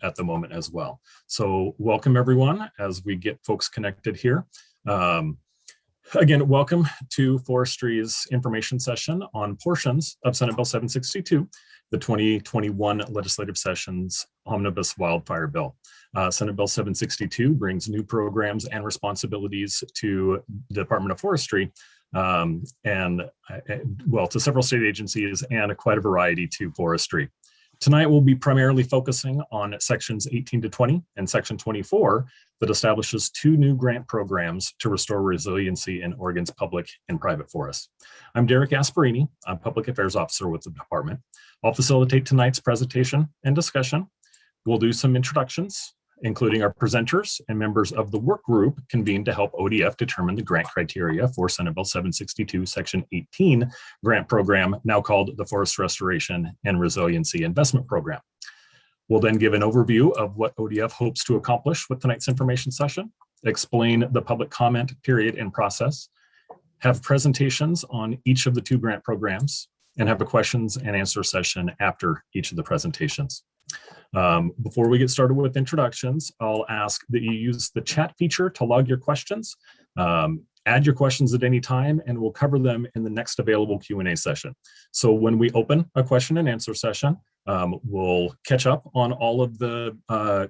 at the moment as well. So welcome everyone as we get folks connected here. Again, welcome to Forestry's information session on portions of Senate Bill 762, the 2021 legislative session's omnibus wildfire bill. Senate Bill 762 brings new programs and responsibilities to the Department of Forestry to several state agencies and quite a variety to forestry. Tonight, we'll be primarily focusing on sections 18 to 20 and section 24 that establishes two new grant programs to restore resiliency in Oregon's public and private forests. I'm Derek Gasparini, I'm Public Affairs Officer with the department. I'll facilitate tonight's presentation and discussion. We'll do some introductions, including our presenters and members of the work group convened to help ODF determine the grant criteria for Senate Bill 762, Section 18 grant program, now called the Forest Restoration and Resiliency Investment Program. We'll then give an overview of what ODF hopes to accomplish with tonight's information session, explain the public comment period and process, have presentations on each of the two grant programs, and have a questions and answer session after each of the presentations. Before we get started with introductions, I'll ask that you use the chat feature to log your questions. Add your questions at any time, and we'll cover them in the next available Q&A session. So when we open a question and answer session, we'll catch up on all of the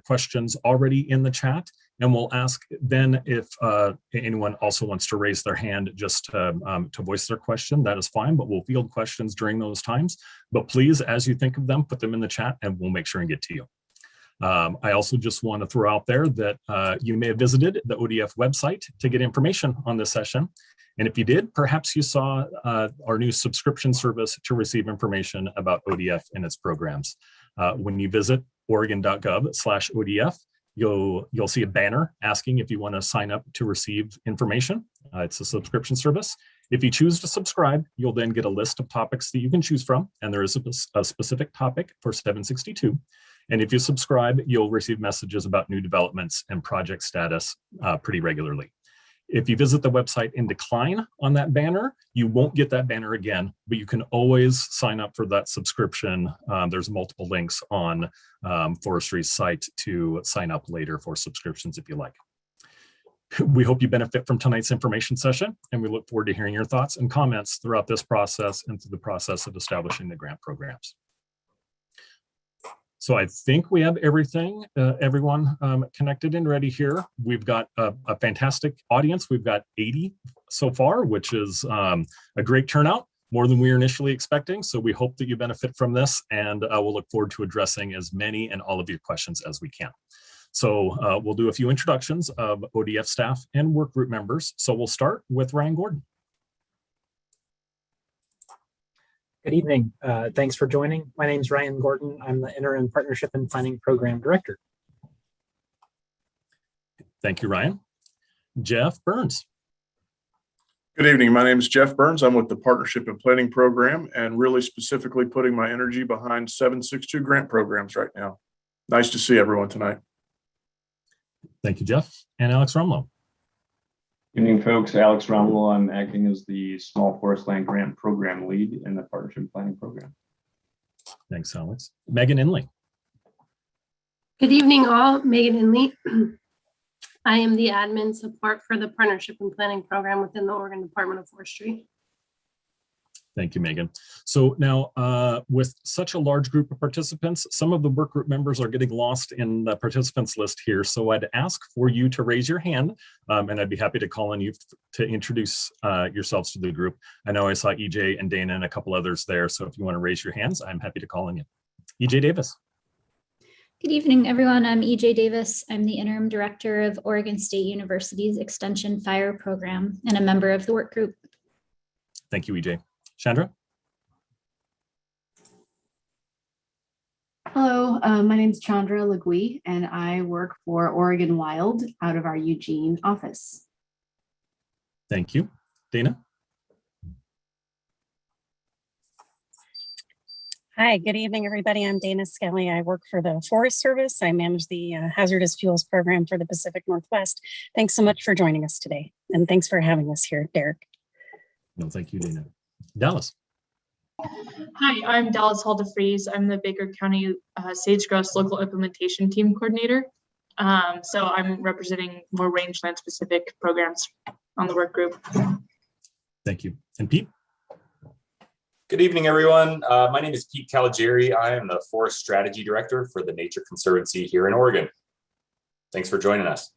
questions already in the chat, and we'll ask then if anyone also wants to raise their hand just to voice their question. That is fine, but we'll field questions during those times. But please, as you think of them, put them in the chat and we'll make sure and get to you. I also just want to throw out there that you may have visited the ODF website to get information on this session. And if you did, perhaps you saw our new subscription service to receive information about ODF and its programs. When you visit oregon.gov/ODF, you'll see a banner asking if you want to sign up to receive information. It's a subscription service. If you choose to subscribe, you'll then get a list of topics that you can choose from. And there is a specific topic for 762. And if you subscribe, you'll receive messages about new developments and project status pretty regularly. If you visit the website and decline on that banner, you won't get that banner again, but you can always sign up for that subscription. There's multiple links on Forestry's site to sign up later for subscriptions if you like. We hope you benefit from tonight's information session, and we look forward to hearing your thoughts and comments throughout this process and through the process of establishing the grant programs. So I think we have everything, everyone connected and ready here. We've got a fantastic audience. We've got 80 so far, which is a great turnout, more than we were initially expecting. So we hope that you benefit from this, and we'll look forward to addressing as many and all of your questions as we can. So we'll do a few introductions of ODF staff and work group members. So we'll start with Ryan Gordon. Good evening. Thanks for joining. My name is Ryan Gordon. I'm the Interim Partnership and Planning Program Director. Thank you, Ryan. Jeff Burns. Good evening. My name is Jeff Burns. I'm with the Partnership and Planning Program and really specifically putting my energy behind 762 grant programs right now. Nice to see everyone tonight. Thank you, Jeff. And Alex Rumlow. Good evening, folks. Alex Romwell. I'm acting as the Small Forest Land Grant Program Lead in the Partnership and Planning Program. Thanks, Alex. Megan Inley. Good evening, all. Megan Inley. I am the admin support for the Partnership and Planning Program within the Oregon Department of Forestry. Thank you, Megan. So now with such a large group of participants, some of the work group members are getting lost in the participants list here. So I'd ask for you to raise your hand and I'd be happy to call on you to introduce yourselves to the group. I know I saw EJ and Dana and a couple others there. So if you want to raise your hands, I'm happy to call on you. EJ Davis. Good evening, everyone. I'm EJ Davis. I'm the Interim Director of Oregon State University's Extension Fire Program and a member of the work group. Thank you, EJ. Chandra? Hello, my name is Chandra Legui, and I work for Oregon Wild out of our Eugene office. Thank you. Dana? Hi, good evening, everybody. I'm Dana Skelly. I work for the Forest Service. I manage the Hazardous Fuels Program for the Pacific Northwest. Thanks so much for joining us today. And thanks for having us here, Derek. No, thank you, Dana. Dallas. Hi, I'm Dallas Hall DeFries. I'm the Baker County Sage-Grouse Local Implementation Team Coordinator. So I'm representing more rangeland specific programs on the work group. Thank you. And Pete? Good evening, everyone. My name is Pete Caligieri. I am the Forest Strategy Director for the Nature Conservancy here in Oregon. Thanks for joining us.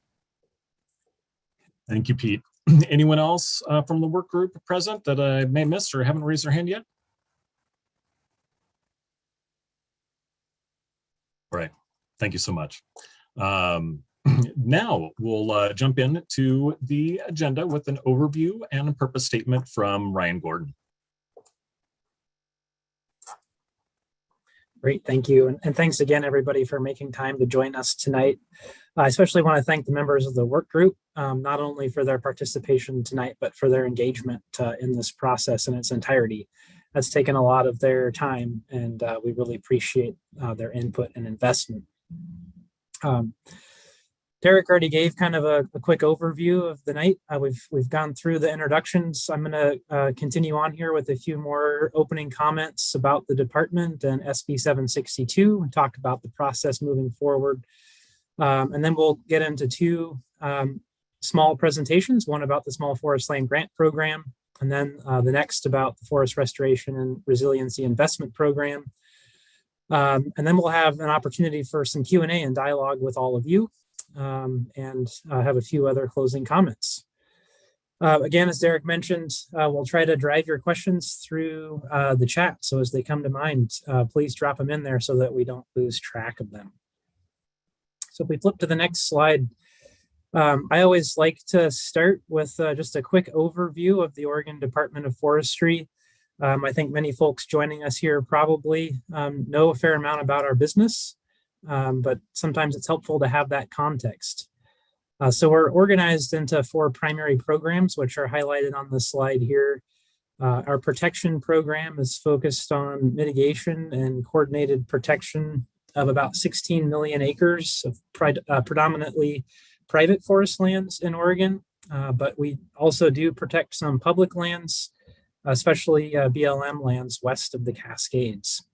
Thank you, Pete. Anyone else from the work group present that I may miss or haven't raised their hand yet? All right. Thank you so much. Now we'll jump into the agenda with an overview and a purpose statement from Ryan Gordon. Great, thank you. And thanks again, everybody, for making time to join us tonight. I especially want to thank the members of the work group, not only for their participation tonight, but for their engagement in this process in its entirety. That's taken a lot of their time, and we really appreciate their input and investment. Derek already gave kind of a quick overview of the night. We've gone through the introductions. I'm going to continue on here with a few more opening comments about the department and SB 762, and talk about the process moving forward. And then we'll get into two small presentations, one about the Small Forest Land Grant Program, and then the next about the Forest Restoration and Resiliency Investment Program. And then we'll have an opportunity for some Q&A and dialogue with all of you. And have a few other closing comments. Again, as Derek mentioned, we'll try to drive your questions through the chat. So as they come to mind, please drop them in there so that we don't lose track of them. So if we flip to the next slide, I always like to start with just a quick overview of the Oregon Department of Forestry. I think many folks joining us here probably know a fair amount about our business. But sometimes it's helpful to have that context. So we're organized into 4 primary programs, which are highlighted on the slide here. Our protection program is focused on mitigation and coordinated protection of about 16 million acres of predominantly private forest lands in Oregon. But we also do protect some public lands, especially BLM lands west of the Cascades.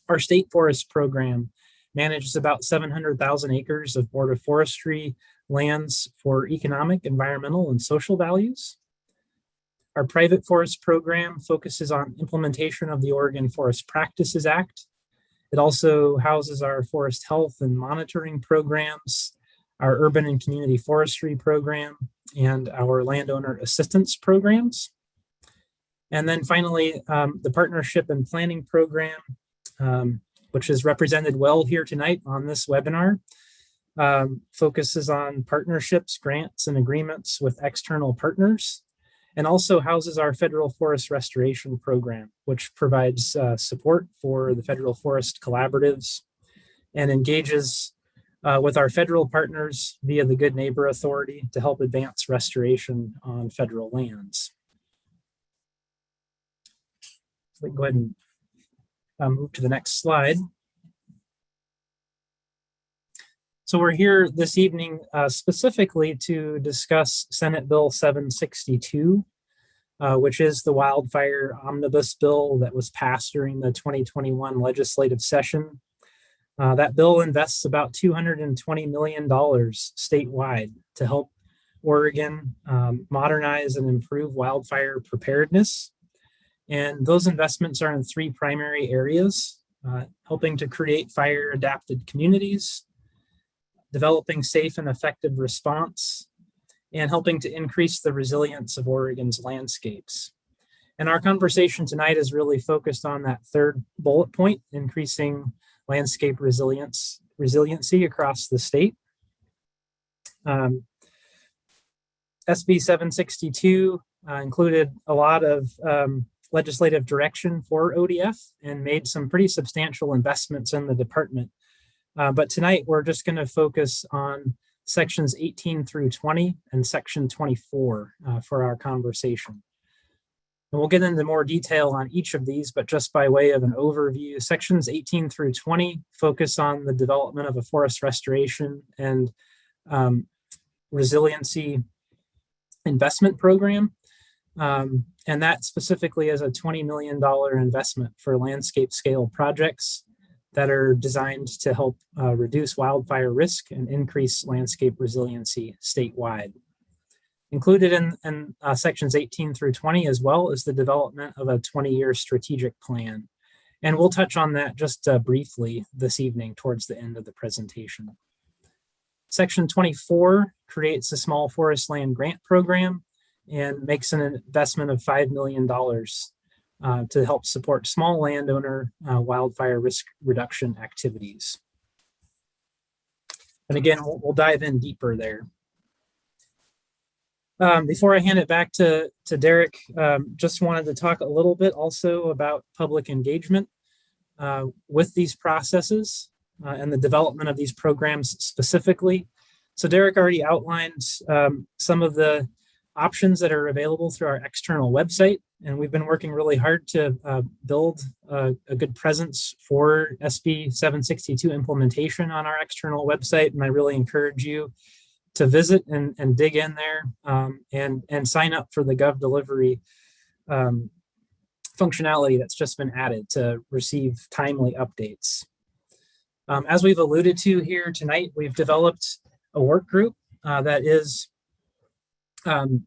Our state forest program manages about 700,000 acres of Board of Forestry lands for economic, environmental, and social values. Our private forest program focuses on implementation of the Oregon Forest Practices Act. It also houses our forest health and monitoring programs, our urban and community forestry program, and our landowner assistance programs. And then finally, the partnership and planning program, which is represented well here tonight on this webinar, focuses on partnerships, grants, and agreements with external partners, and also houses our federal forest restoration program, which provides support for the federal forest collaboratives and engages with our federal partners via the Good Neighbor Authority to help advance restoration on federal lands. So we can go ahead and move to the next slide. So we're here this evening specifically to discuss Senate Bill 762, which is the wildfire omnibus bill that was passed during the 2021 legislative session. That bill invests about $220 million statewide to help Oregon modernize and improve wildfire preparedness. And those investments are in 3 primary areas, helping to create fire-adapted communities, developing safe and effective response, and helping to increase the resilience of Oregon's landscapes. And our conversation tonight is really focused on that 3rd bullet point, increasing landscape resiliency across the state. SB 762 included a lot of legislative direction for ODF and made some pretty substantial investments in the department. But tonight we're just going to focus on sections 18 through 20 and section 24 for our conversation. And we'll get into more detail on each of these, but just by way of an overview, sections 18 through 20 focus on the development of a forest restoration and resiliency investment program. And that specifically is a $20 million investment for landscape scale projects that are designed to help reduce wildfire risk and increase landscape resiliency statewide. Included in sections 18 through 20 as well is the development of a 20-year strategic plan. And we'll touch on that just briefly this evening towards the end of the presentation. Section 24 creates a small forest land grant program and makes an investment of $5 million to help support small landowner wildfire risk reduction activities. And again, we'll dive in deeper there. Before I hand it back to Derek, just wanted to talk a little bit also about public engagement with these processes and the development of these programs specifically. So Derek already outlined some of the options that are available through our external website, and we've been working really hard to build a good presence for SB 762 implementation on our external website, and I really encourage you to visit and dig in there and sign up for the Gov Delivery functionality that's just been added to receive timely updates. As we've alluded to here tonight, we've developed a work group that is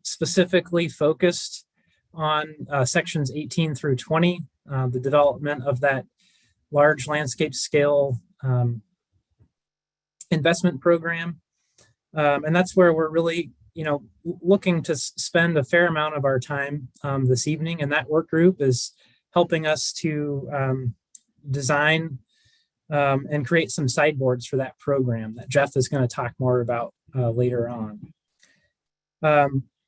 specifically focused on sections 18 through 20, the development of that large landscape scale investment program. And that's where we're really, looking to spend a fair amount of our time this evening. And that work group is helping us to design and create some sideboards for that program that Jeff is going to talk more about later on.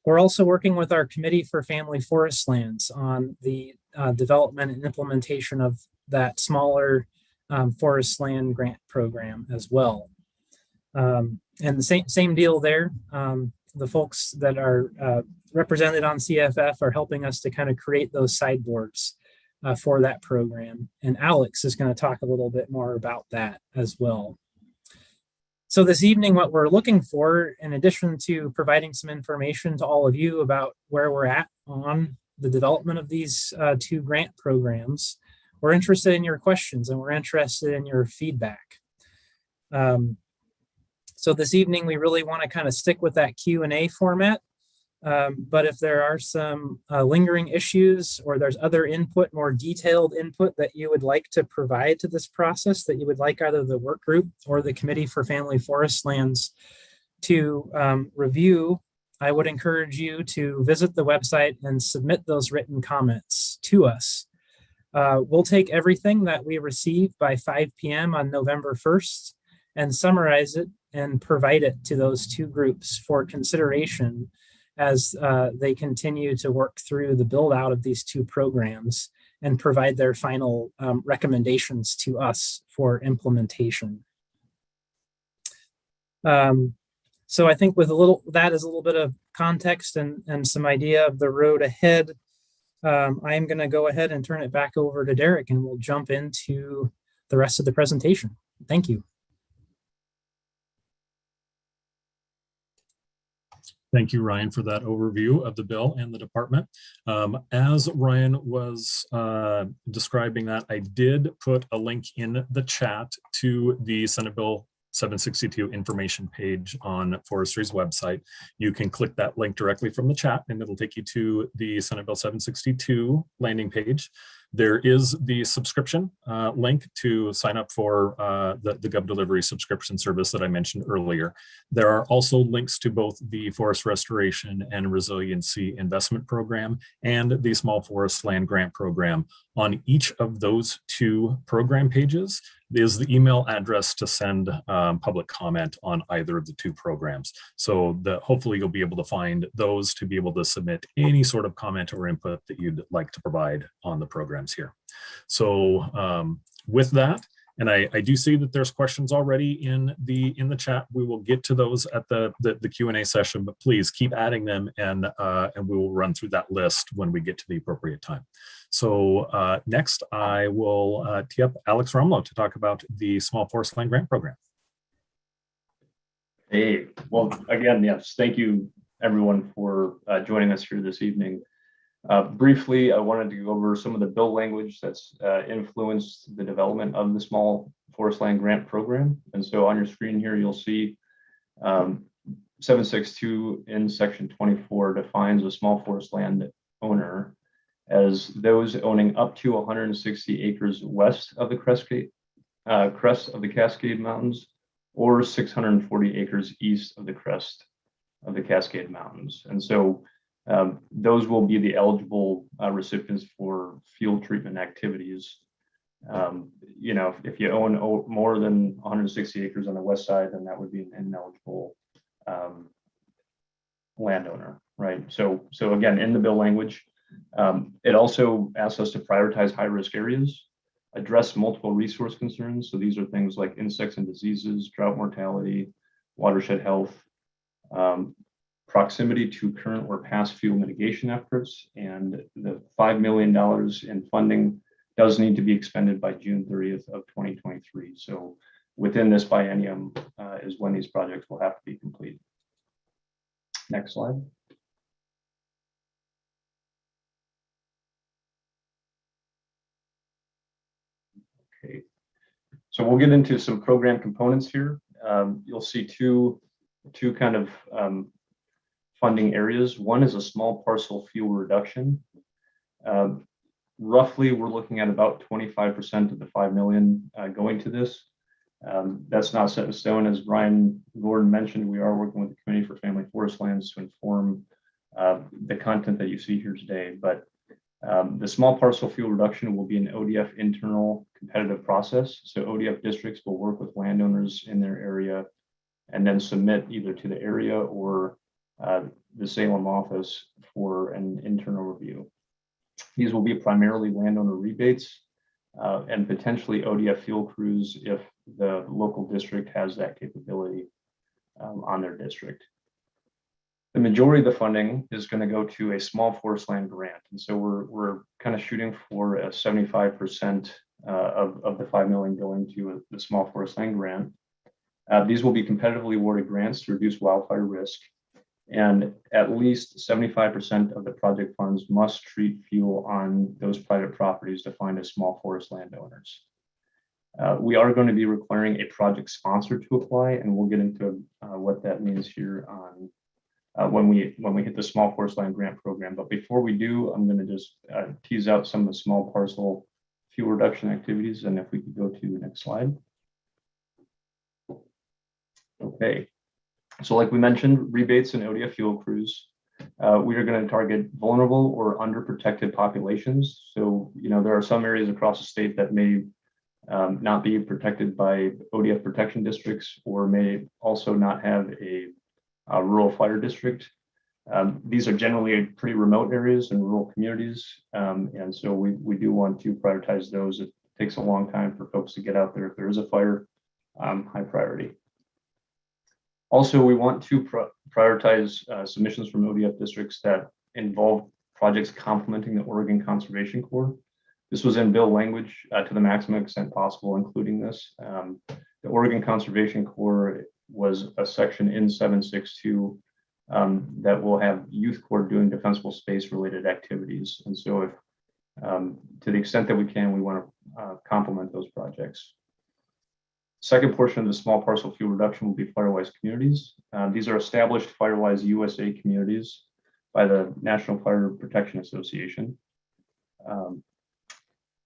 We're also working with our Committee for Family Forest Lands on the development and implementation of that smaller forest land grant program as well. And the same deal there. The folks that are represented on CFF are helping us to kind of create those sideboards for that program. And Alex is going to talk a little bit more about that as well. So this evening, what we're looking for, in addition to providing some information to all of you about where we're at on the development of these two grant programs, we're interested in your questions and we're interested in your feedback. So this evening, we really want to kind of stick with that Q&A format. But if there are some lingering issues or there's other input, more detailed input that you would like to provide to this process, that you would like either the work group or the Committee for Family Forest Lands to review, I would encourage you to visit the website and submit those written comments to us. We'll take everything that we receive by 5 p.m. on November 1st and summarize it and provide it to those two groups for consideration as they continue to work through the build out of these two programs and provide their final recommendations to us for implementation. So I think with that is a little bit of context and some idea of the road ahead. I'm going to go ahead and turn it back over to Derek and we'll jump into the rest of the presentation. Thank you. Thank you, Ryan, for that overview of the bill and the department. As Ryan was describing that, I did put a link in the chat to the Senate Bill 762 information page on Forestry's website. You can click that link directly from the chat and it'll take you to the Senate Bill 762 landing page. There is the subscription link to sign up for the Gov Delivery subscription service that I mentioned earlier. There are also links to both the Forest Restoration and Resiliency Investment Program and the Small Forest Land Grant Program. On each of those two program pages is the email address to send public comment on either of the two programs. So hopefully you'll be able to find those to be able to submit any sort of comment or input that you'd like to provide on the programs here. So with that, and I do see that there's questions already in the chat. We will get to those at the Q&A session, but please keep adding them and we will run through that list when we get to the appropriate time. So next, I will tee up Alex Romlo to talk about the Small Forest Land Grant Program. Hey, well, again, yes, thank you everyone for joining us here this evening. Briefly, I wanted to go over some of the bill language that's influenced the development of the small forest land grant program. And so on your screen here, you'll see 762 in section 24 defines a small forest land owner as those owning up to 160 acres west of the crest of the Cascade Mountains, or 640 acres east of the crest of the Cascade Mountains. And so those will be the eligible recipients for field treatment activities. You know, if you own more than 160 acres on the west side, then that would be an ineligible landowner, right? So again, in the bill language, it also asks us to prioritize high-risk areas, address multiple resource concerns. So these are things like insects and diseases, drought mortality, watershed health, proximity to current or past fuel mitigation efforts, and the $5 million in funding does need to be expended by June 30th of 2023. So within this biennium is when these projects will have to be completed. Next slide. Okay, so we'll get into some program components here. You'll see two kind of funding areas. One is a small parcel fuel reduction. Roughly, we're looking at about 25% of the $5 million going to this. That's not set in stone. As Brian Gordon mentioned, we are working with the Committee for Family Forest Lands to inform the content that you see here today. But the small parcel fuel reduction will be an ODF internal competitive process. So ODF districts will work with landowners in their area and then submit either to the area or the Salem office for an internal review. These will be primarily landowner rebates and potentially ODF fuel crews if the local district has that capability on their district. The majority of the funding is going to go to a small forest land grant. And so we're kind of shooting for a 75% of the $5 million going to the small forest land grant. These will be competitively awarded grants to reduce wildfire risk. And at least 75% of the project funds must treat fuel on those private properties defined as small forest landowners. We are going to be requiring a project sponsor to apply, and we'll get into what that means here on when we hit the small forest land grant program. But before we do, I'm going to just tease out some of the small parcel fuel reduction activities. And if we could go to the next slide. Okay. So like we mentioned, rebates and ODF fuel crews, we are going to target vulnerable or underprotected populations. So, you know, there are some areas across the state that may not be protected by ODF protection districts or may also not have a rural fire district. These are generally pretty remote areas and rural communities. And so we do want to prioritize those. It takes a long time for folks to get out there. If there is a fire, high priority. Also, we want to prioritize submissions from ODF districts that involve projects complementing the Oregon Conservation Corps. This was in bill language to the maximum extent possible, including this. The Oregon Conservation Corps was a section in 762 that will have youth corps doing defensible space related activities. And so if to the extent that we can, we want to complement those projects. Second portion of the small parcel fuel reduction will be Firewise communities. These are established Firewise USA communities by the National Fire Protection Association.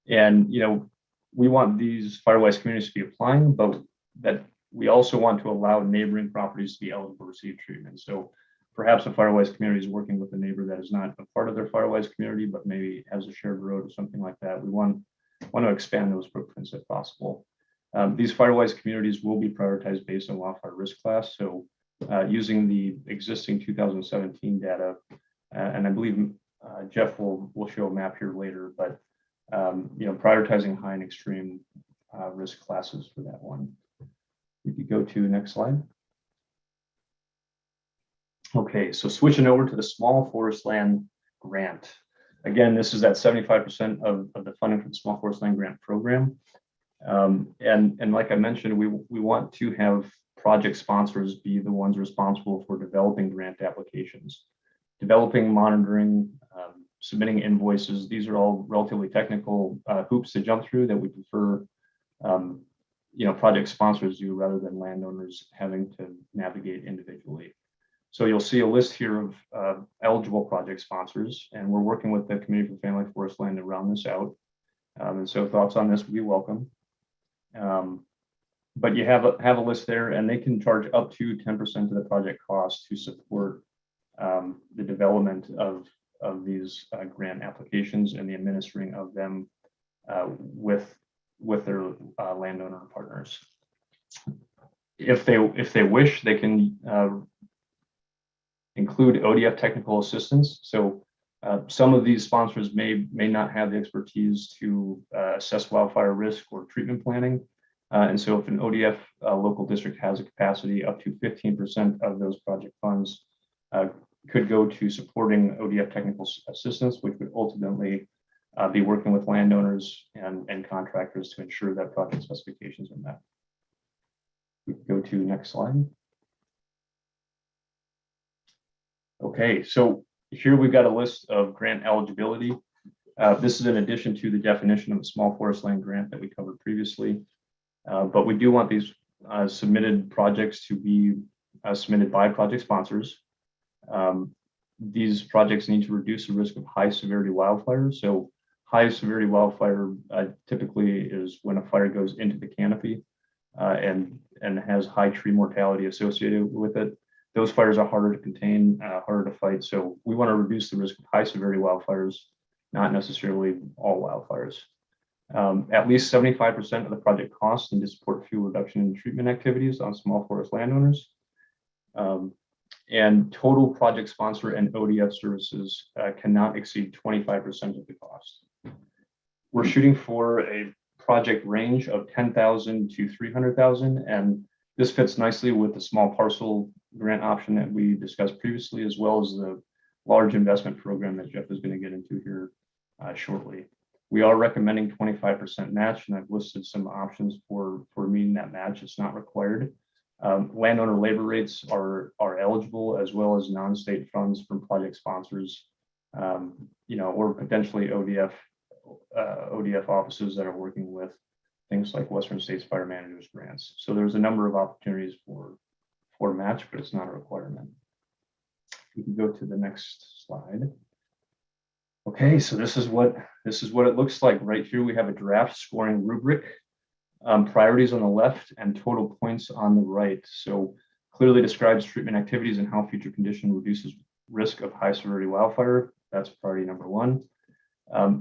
And, you know, we want these Firewise communities to be applying, but that we also want to allow neighboring properties to be eligible to receive treatment. So perhaps a Firewise community is working with a neighbor that is not a part of their Firewise community, but maybe has a shared road or something like that. We want to expand those footprints if possible. These Firewise communities will be prioritized based on wildfire risk class. So using the existing 2017 data, and I believe Jeff will show a map here later, but you know, prioritizing high and extreme risk classes for that one. We could go to the next slide. Okay, so switching over to the small forest land grant. Again, this is at 75% of the funding for the small forest land grant program. And like I mentioned, we want to have project sponsors be the ones responsible for developing grant applications, developing, monitoring, submitting invoices. These are all relatively technical hoops to jump through that we prefer, project sponsors do rather than landowners having to navigate individually. So you'll see a list here of eligible project sponsors, and we're working with the Committee for Family Forest Land to round this out. And so thoughts on this would be welcome. But you have a list there, and they can charge up to 10% of the project cost to support the development of these grant applications and the administering of them with their landowner partners. If they wish, they can include ODF technical assistance. So some of these sponsors may not have the expertise to assess wildfire risk or treatment planning. And so if an ODF local district has a capacity, up to 15% of those project funds could go to supporting ODF technical assistance, which would ultimately be working with landowners and contractors to ensure that project specifications are met. We can go to next slide. Okay, so here we've got a list of grant eligibility. This is in addition to the definition of a small forest land grant that we covered previously. But we do want these submitted projects to be submitted by project sponsors. These projects need to reduce the risk of high severity wildfires. So high severity wildfire typically is when a fire goes into the canopy and has high tree mortality associated with it. Those fires are harder to contain, harder to fight. So we want to reduce the risk of high severity wildfires, not necessarily all wildfires. At least 75% of the project costs need to support fuel reduction and treatment activities on small forest landowners. And total project sponsor and ODF services cannot exceed 25% of the cost. We're shooting for a project range of 10,000 to 300,000, and this fits nicely with the small parcel grant option that we discussed previously, as well as the large investment program that Jeff is going to get into here shortly. We are recommending 25% match, and I've listed some options for meeting that match. It's not required. Landowner labor rates are eligible, as well as non-state funds from project sponsors, or potentially ODF offices that are working with things like Western States Fire Managers grants. So there's a number of opportunities for match, but it's not a requirement. We can go to the next slide. Okay, so this is what it looks like. Right here, we have a draft scoring rubric, priorities on the left and total points on the right. So clearly describes treatment activities and how future condition reduces risk of high severity wildfire. That's priority number one.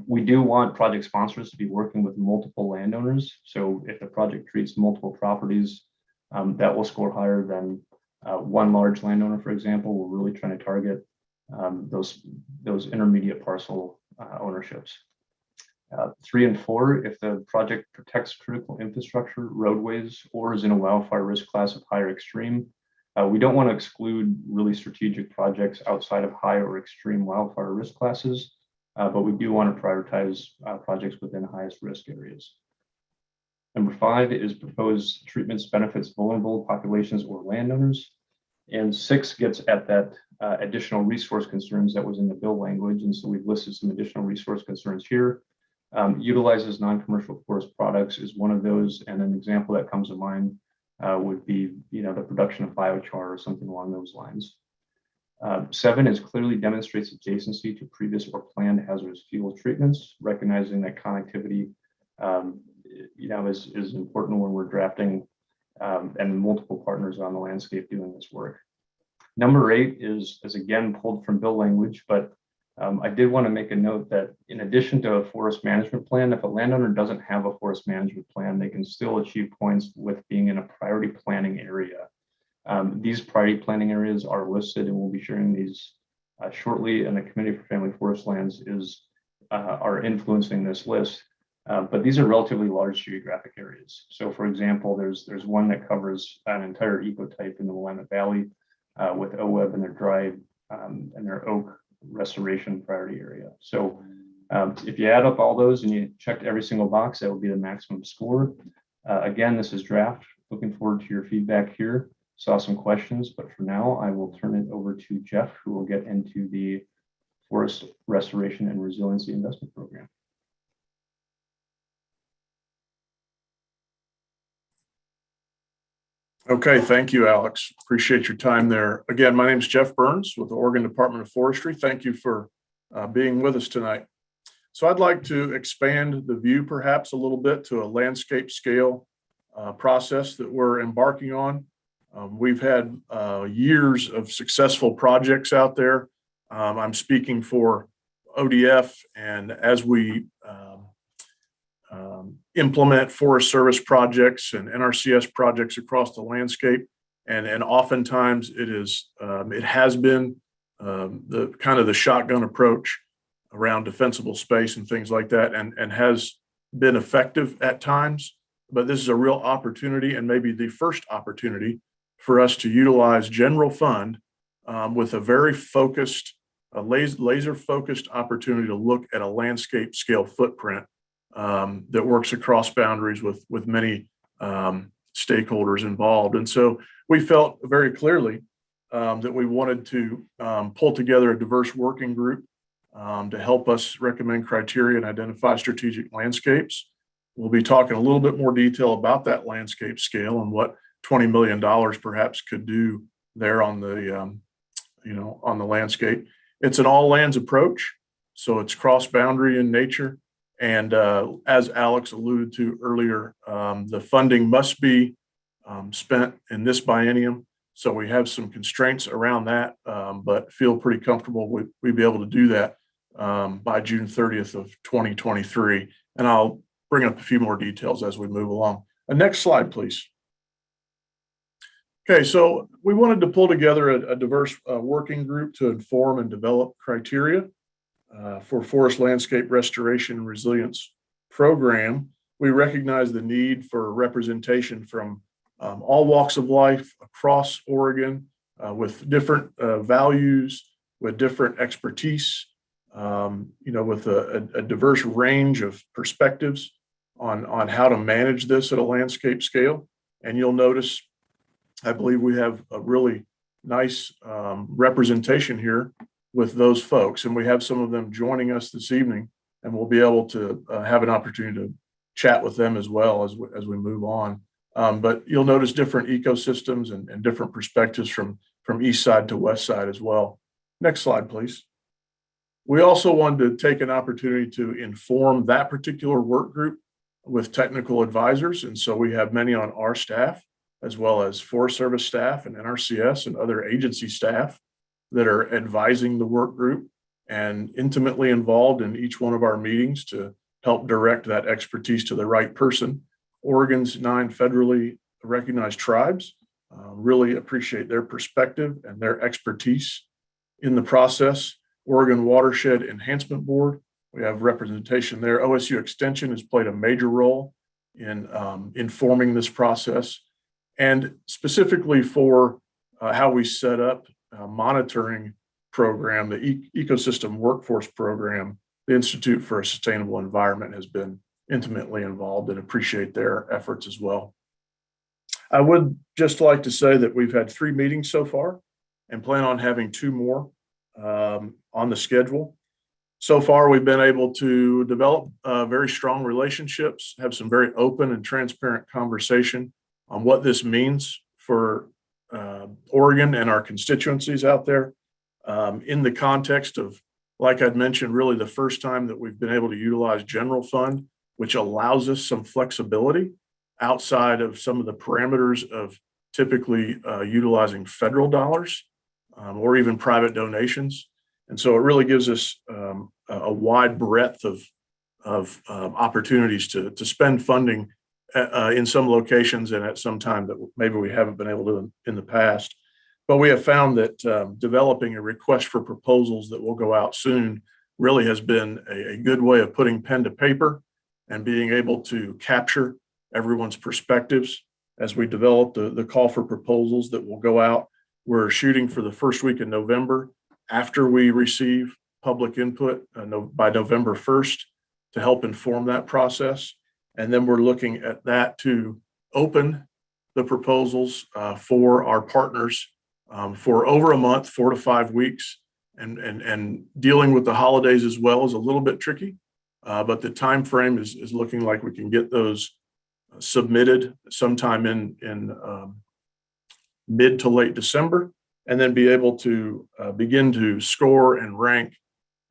We do want project sponsors to be working with multiple landowners. So if the project treats multiple properties, that will score higher than one large landowner, for example. We're really trying to target those intermediate parcel ownerships. 3 and 4, if the project protects critical infrastructure, roadways, or is in a wildfire risk class of high or extreme, we don't want to exclude really strategic projects outside of high or extreme wildfire risk classes, but we do want to prioritize projects within highest risk areas. Number 5 is proposed treatments benefits vulnerable populations or landowners. And 6 gets at that additional resource concerns that was in the bill language. And so we've listed some additional resource concerns here. Utilizes non-commercial forest products is one of those. And an example that comes to mind would be, the production of biochar or something along those lines. 7 is clearly demonstrates adjacency to previous or planned hazardous fuel treatments, recognizing that connectivity, is important when we're drafting and multiple partners on the landscape doing this work. Number 8 is again pulled from bill language, but I did want to make a note that in addition to a forest management plan, if a landowner doesn't have a forest management plan, they can still achieve points with being in a priority planning area. These priority planning areas are listed, and we'll be sharing these shortly, and the Committee for Family Forest Lands are influencing this list. But these are relatively large geographic areas. So for example, there's one that covers an entire ecotype in the Willamette Valley with OWEB and their dry and their oak restoration priority area. So if you add up all those and you checked every single box, that would be the maximum score. Again, this is draft. Looking forward to your feedback here. Saw some questions, but for now, I will turn it over to Jeff, who will get into the Forest Restoration and Resiliency Investment Program. Okay, thank you, Alex. Appreciate your time there. Again, my name is Jeff Burns with the Oregon Department of Forestry. Thank you for being with us tonight. So I'd like to expand the view perhaps a little bit to a landscape scale process that we're embarking on. We've had years of successful projects out there. I'm speaking for ODF, and as we implement Forest Service projects and NRCS projects across the landscape, and oftentimes it has been the kind of the shotgun approach around defensible space and things like that, and has been effective at times. But this is a real opportunity, and maybe the first opportunity for us to utilize general fund with a very focused, laser focused opportunity to look at a landscape scale footprint that works across boundaries with many stakeholders involved. And so we felt very clearly that we wanted to pull together a diverse working group to help us recommend criteria and identify strategic landscapes. We'll be talking a little bit more detail about that landscape scale and what $20 million perhaps could do there on the on the landscape. It's an all lands approach, so it's cross boundary in nature. And as Alex alluded to earlier, the funding must be spent in this biennium. So we have some constraints around that, but feel pretty comfortable we'd be able to do that by June 30th of 2023. And I'll bring up a few more details as we move along. Next slide, please. Okay, so we wanted to pull together a diverse working group to inform and develop criteria for Forest Landscape Restoration and Resilience Program. We recognize the need for representation from all walks of life across Oregon with different values, with different expertise, with a diverse range of perspectives on how to manage this at a landscape scale. And you'll notice, I believe we have a really nice representation here with those folks, and we have some of them joining us this evening, and we'll be able to have an opportunity to chat with them as well as we move on. But you'll notice different ecosystems and different perspectives from east side to west side as well. Next slide, please. We also wanted to take an opportunity to inform that particular work group with technical advisors, and so we have many on our staff, as well as Forest Service staff and NRCS and other agency staff that are advising the work group and intimately involved in each one of our meetings to help direct that expertise to the right person. Oregon's 9 federally recognized tribes really appreciate their perspective and their expertise in the process. Oregon Watershed Enhancement Board, we have representation there. OSU Extension has played a major role in informing this process, and specifically for how we set up a monitoring program, the Ecosystem Workforce Program, the Institute for a Sustainable Environment has been intimately involved and appreciate their efforts as well. I would just like to say that we've had 3 meetings so far and plan on having 2 more on the schedule. So far, we've been able to develop very strong relationships, have some very open and transparent conversation on what this means for Oregon and our constituencies out there in the context of, like I'd mentioned, really the first time that we've been able to utilize general fund, which allows us some flexibility outside of some of the parameters of typically utilizing federal dollars or even private donations. And so it really gives us a wide breadth of opportunities to spend funding in some locations and at some time that maybe we haven't been able to in the past. But we have found that developing a request for proposals that will go out soon really has been a good way of putting pen to paper and being able to capture everyone's perspectives as we develop the call for proposals that will go out. We're shooting for the first week in November after we receive public input by November 1st to help inform that process. And then we're looking at that to open the proposals for our partners for over a month, 4 to 5 weeks, and dealing with the holidays as well is a little bit tricky. But the time frame is looking like we can get those submitted sometime in mid to late December, and then be able to begin to score and rank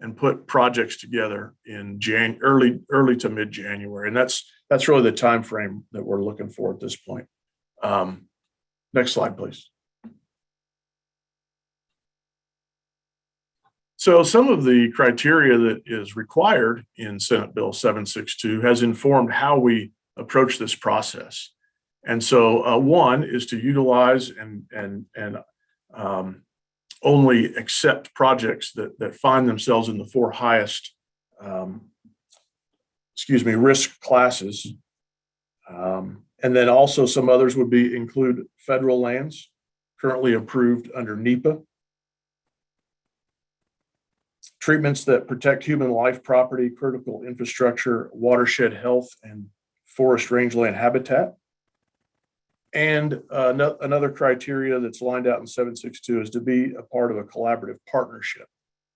and put projects together in early to mid January. And that's really the time frame that we're looking for at this point. Next slide, please. So some of the criteria that is required in Senate Bill 762 has informed how we approach this process. And so one is to utilize and only accept projects that find themselves in the 4 highest risk classes. And then also some others would include federal lands currently approved under NEPA, treatments that protect human life, property, critical infrastructure, watershed health, and forest rangeland habitat. And another criteria that's lined out in 762 is to be a part of a collaborative partnership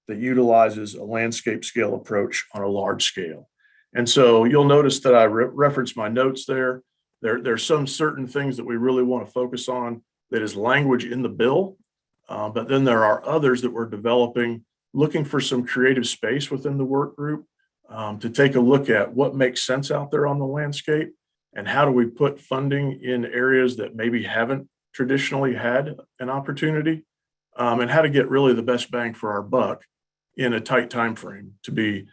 that utilizes a landscape scale approach on a large scale. And so you'll notice that I referenced my notes there. There's some certain things that we really want to focus on that is language in the bill, but then there are others that we're developing, looking for some creative space within the work group to take a look at what makes sense out there on the landscape and how do we put funding in areas that maybe haven't traditionally had an opportunity, and how to get really the best bang for our buck in a tight time frame to be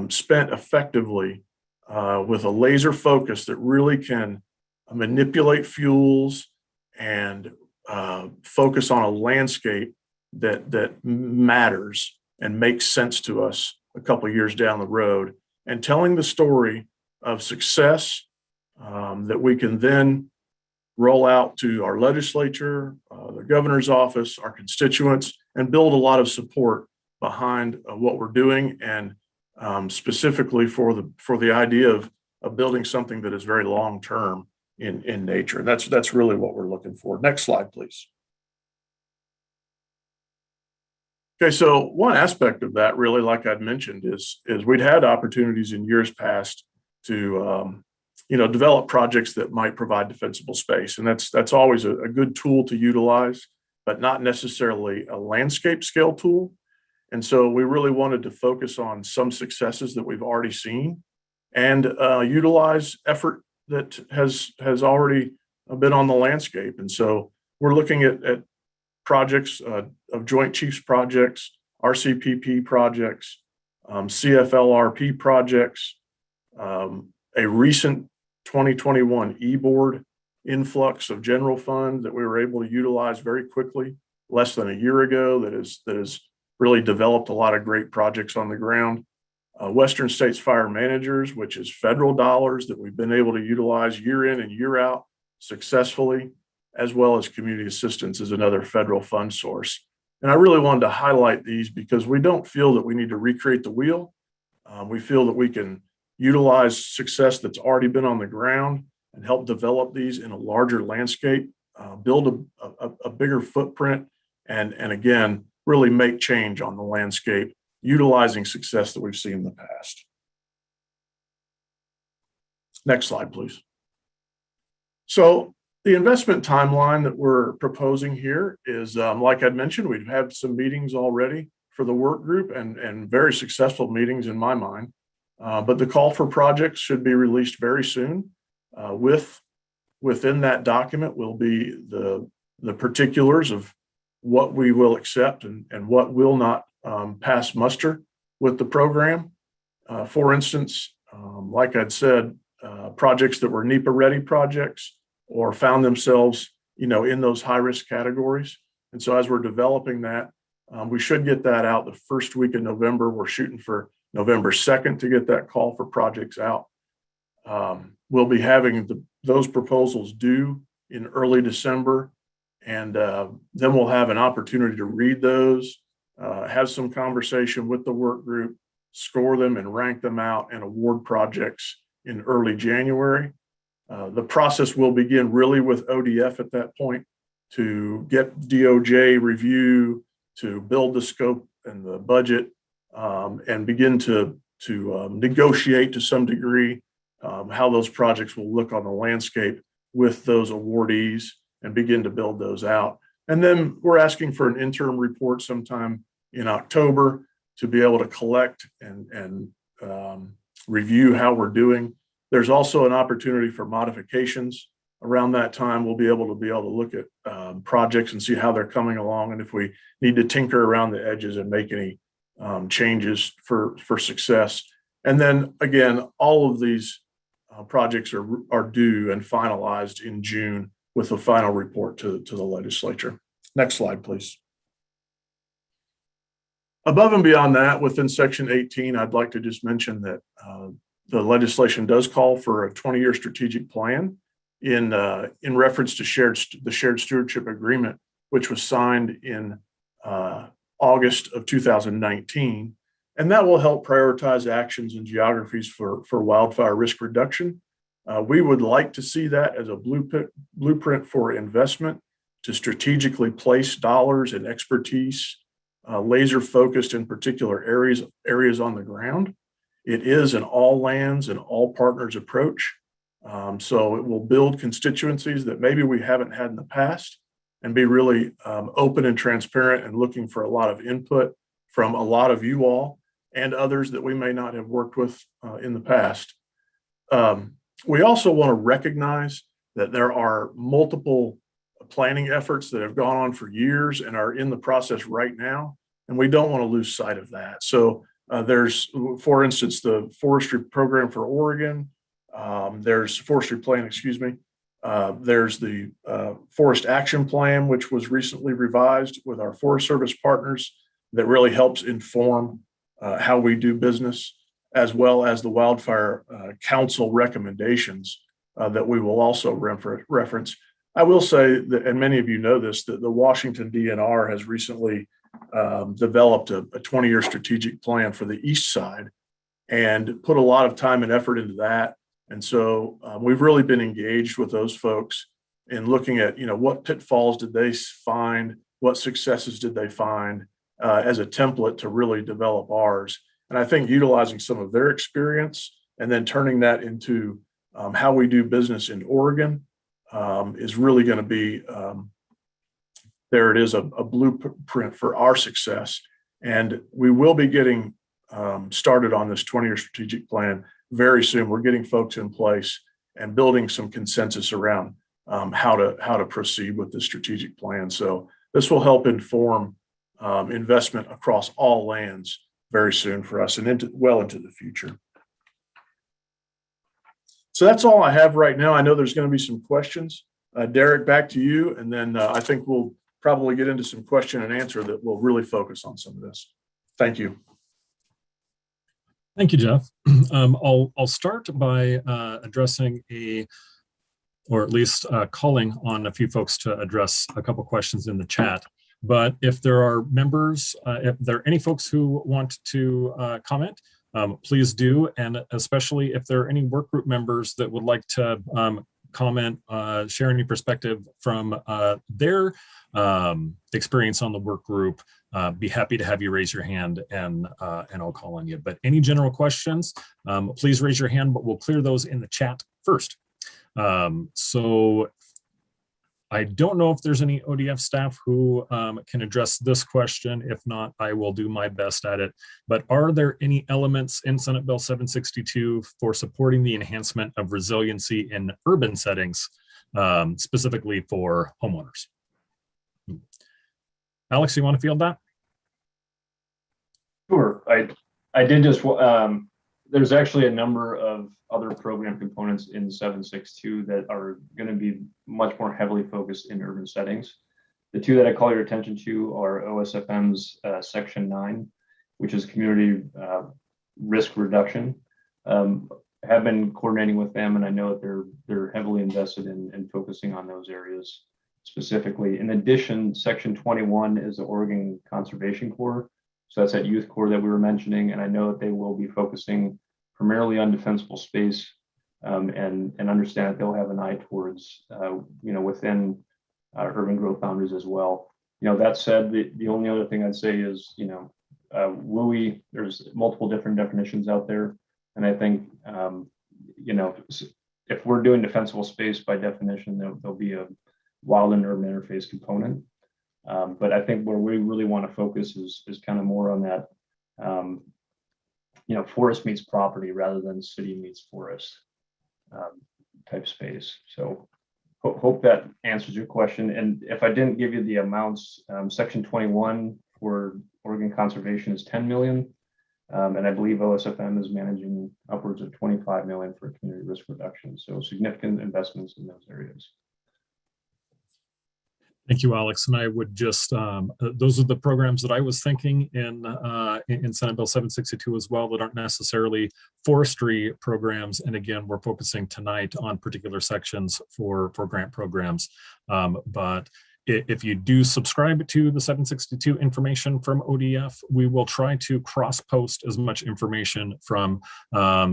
spent effectively with a laser focus that really can manipulate fuels and focus on a landscape that matters and makes sense to us a couple of years down the road, and telling the story of success that we can then roll out to our legislature, the governor's office, our constituents, and build a lot of support behind what we're doing, and specifically for the idea of building something that is very long-term in nature. And that's really what we're looking for. Next slide, please. Okay, so one aspect of that, really, like I'd mentioned, is we'd had opportunities in years past to develop projects that might provide defensible space, and that's always a good tool to utilize, but not necessarily a landscape scale tool. And so we really wanted to focus on some successes that we've already seen and utilize effort that has already been on the landscape. And so we're looking at projects of Joint Chiefs projects, RCPP projects, CFLRP projects, a recent 2021 e-board influx of general fund that we were able to utilize very quickly, less than a year ago, that has really developed a lot of great projects on the ground. Western States Fire Managers, which is federal dollars that we've been able to utilize year in and year out successfully, as well as community assistance is another federal fund source. And I really wanted to highlight these because we don't feel that we need to recreate the wheel. We feel that we can utilize success that's already been on the ground and help develop these in a larger landscape, build a bigger footprint, and again, really make change on the landscape, utilizing success that we've seen in the past. Next slide, please. So the investment timeline that we're proposing here is, like I'd mentioned, we've had some meetings already for the work group and very successful meetings in my mind. But the call for projects should be released very soon. Within that document will be the particulars of what we will accept and what will not pass muster with the program. For instance, like I'd said, projects that were NEPA ready projects or found themselves, in those high risk categories. And so as we're developing that, we should get that out the first week of November. We're shooting for November 2nd to get that call for projects out. We'll be having those proposals due in early December, and then we'll have an opportunity to read those, have some conversation with the work group, score them and rank them out, and award projects in early January. The process will begin really with ODF at that point to get DOJ review, to build the scope the budget, and begin to negotiate to some degree how those projects will look on the landscape with those awardees and begin to build those out. And then we're asking for an interim report sometime in October to be able to collect and review how we're doing. There's also an opportunity for modifications. Around that time, we'll be able to look at projects and see how they're coming along, and if we need to tinker around the edges and make any changes for success. And then again, all of these projects are due and finalized in June with a final report to the legislature. Next slide, please. Above and beyond that, within Section 18, I'd like to just mention that the legislation does call for a 20-year strategic plan in reference to the shared stewardship agreement, which was signed in August of 2019. And that will help prioritize actions and geographies for wildfire risk reduction. We would like to see that as a blueprint for investment to strategically place dollars and expertise, laser focused in particular areas on the ground. It is an all lands and all partners approach. So it will build constituencies that maybe we haven't had in the past, and be really open and transparent and looking for a lot of input from a lot of you all and others that we may not have worked with in the past. We also want to recognize that there are multiple planning efforts that have gone on for years and are in the process right now, and we don't want to lose sight of that. So there's, for instance, the Forestry program for Oregon. There's Forestry plan, excuse me. There's the Forest Action Plan, which was recently revised with our Forest Service partners, that really helps inform how we do business, as well as the Wildfire Council recommendations that we will also reference. I will say that, and many of you know this, that the Washington DNR has recently developed a 20-year strategic plan for the east side and put a lot of time and effort into that. And so we've really been engaged with those folks in looking at, what pitfalls did they find, what successes did they find as a template to really develop ours. And I think utilizing some of their experience and then turning that into how we do business in Oregon is really going to be, there it is, a blueprint for our success. And we will be getting started on this 20-year strategic plan very soon. We're getting folks in place and building some consensus around how to proceed with the strategic plan. So this will help inform investment across all lands very soon for us and well into the future. So that's all I have right now. I know there's going to be some questions. Derek, back to you. And then I think we'll probably get into some question and answer that will really focus on some of this. Thank you. Thank you, Jeff. I'll start by addressing or at least calling on a few folks to address a couple questions in the chat. But if there are members, if there are any folks who want to comment, please do. And especially if there are any work group members that would like to comment, share any perspective from their experience on the work group, be happy to have you raise your hand and I'll call on you. But any general questions, please raise your hand, but we'll clear those in the chat first. So I don't know if there's any ODF staff who can address this question. If not, I will do my best at it. But are there any elements in Senate Bill 762 for supporting the enhancement of resiliency in urban settings, specifically for homeowners? Alex, you want to field that? Sure. I did just, there's actually a number of other program components in 762 that are going to be much more heavily focused in urban settings. The two that I call your attention to are OSFM's Section 9, which is community risk reduction. Have been coordinating with them, and I know that they're heavily invested in focusing on those areas specifically. In addition, Section 21 is the Oregon Conservation Corps. So that's that youth corps that we were mentioning, and I know that they will be focusing primarily on defensible space, and understand that they'll have an eye towards, within urban growth boundaries as well. That said, the only other thing I'd say is, there's multiple different definitions out there. And I think, if we're doing defensible space by definition, there'll be a wild and urban interface component. But I think where we really want to focus is kind of more on that, forest meets property rather than city meets forest type space. So hope that answers your question. And if I didn't give you the amounts, section 21 for Oregon conservation is 10 million. And I believe OSFM is managing upwards of 25 million for community risk reduction. So significant investments in those areas. Thank you, Alex. And I would just, those are the programs that I was thinking in Senate Bill 762 as well, that aren't necessarily forestry programs. And again, we're focusing tonight on particular sections for grant programs. But if you do subscribe to the 762 information from ODF, we will try to cross-post as much information from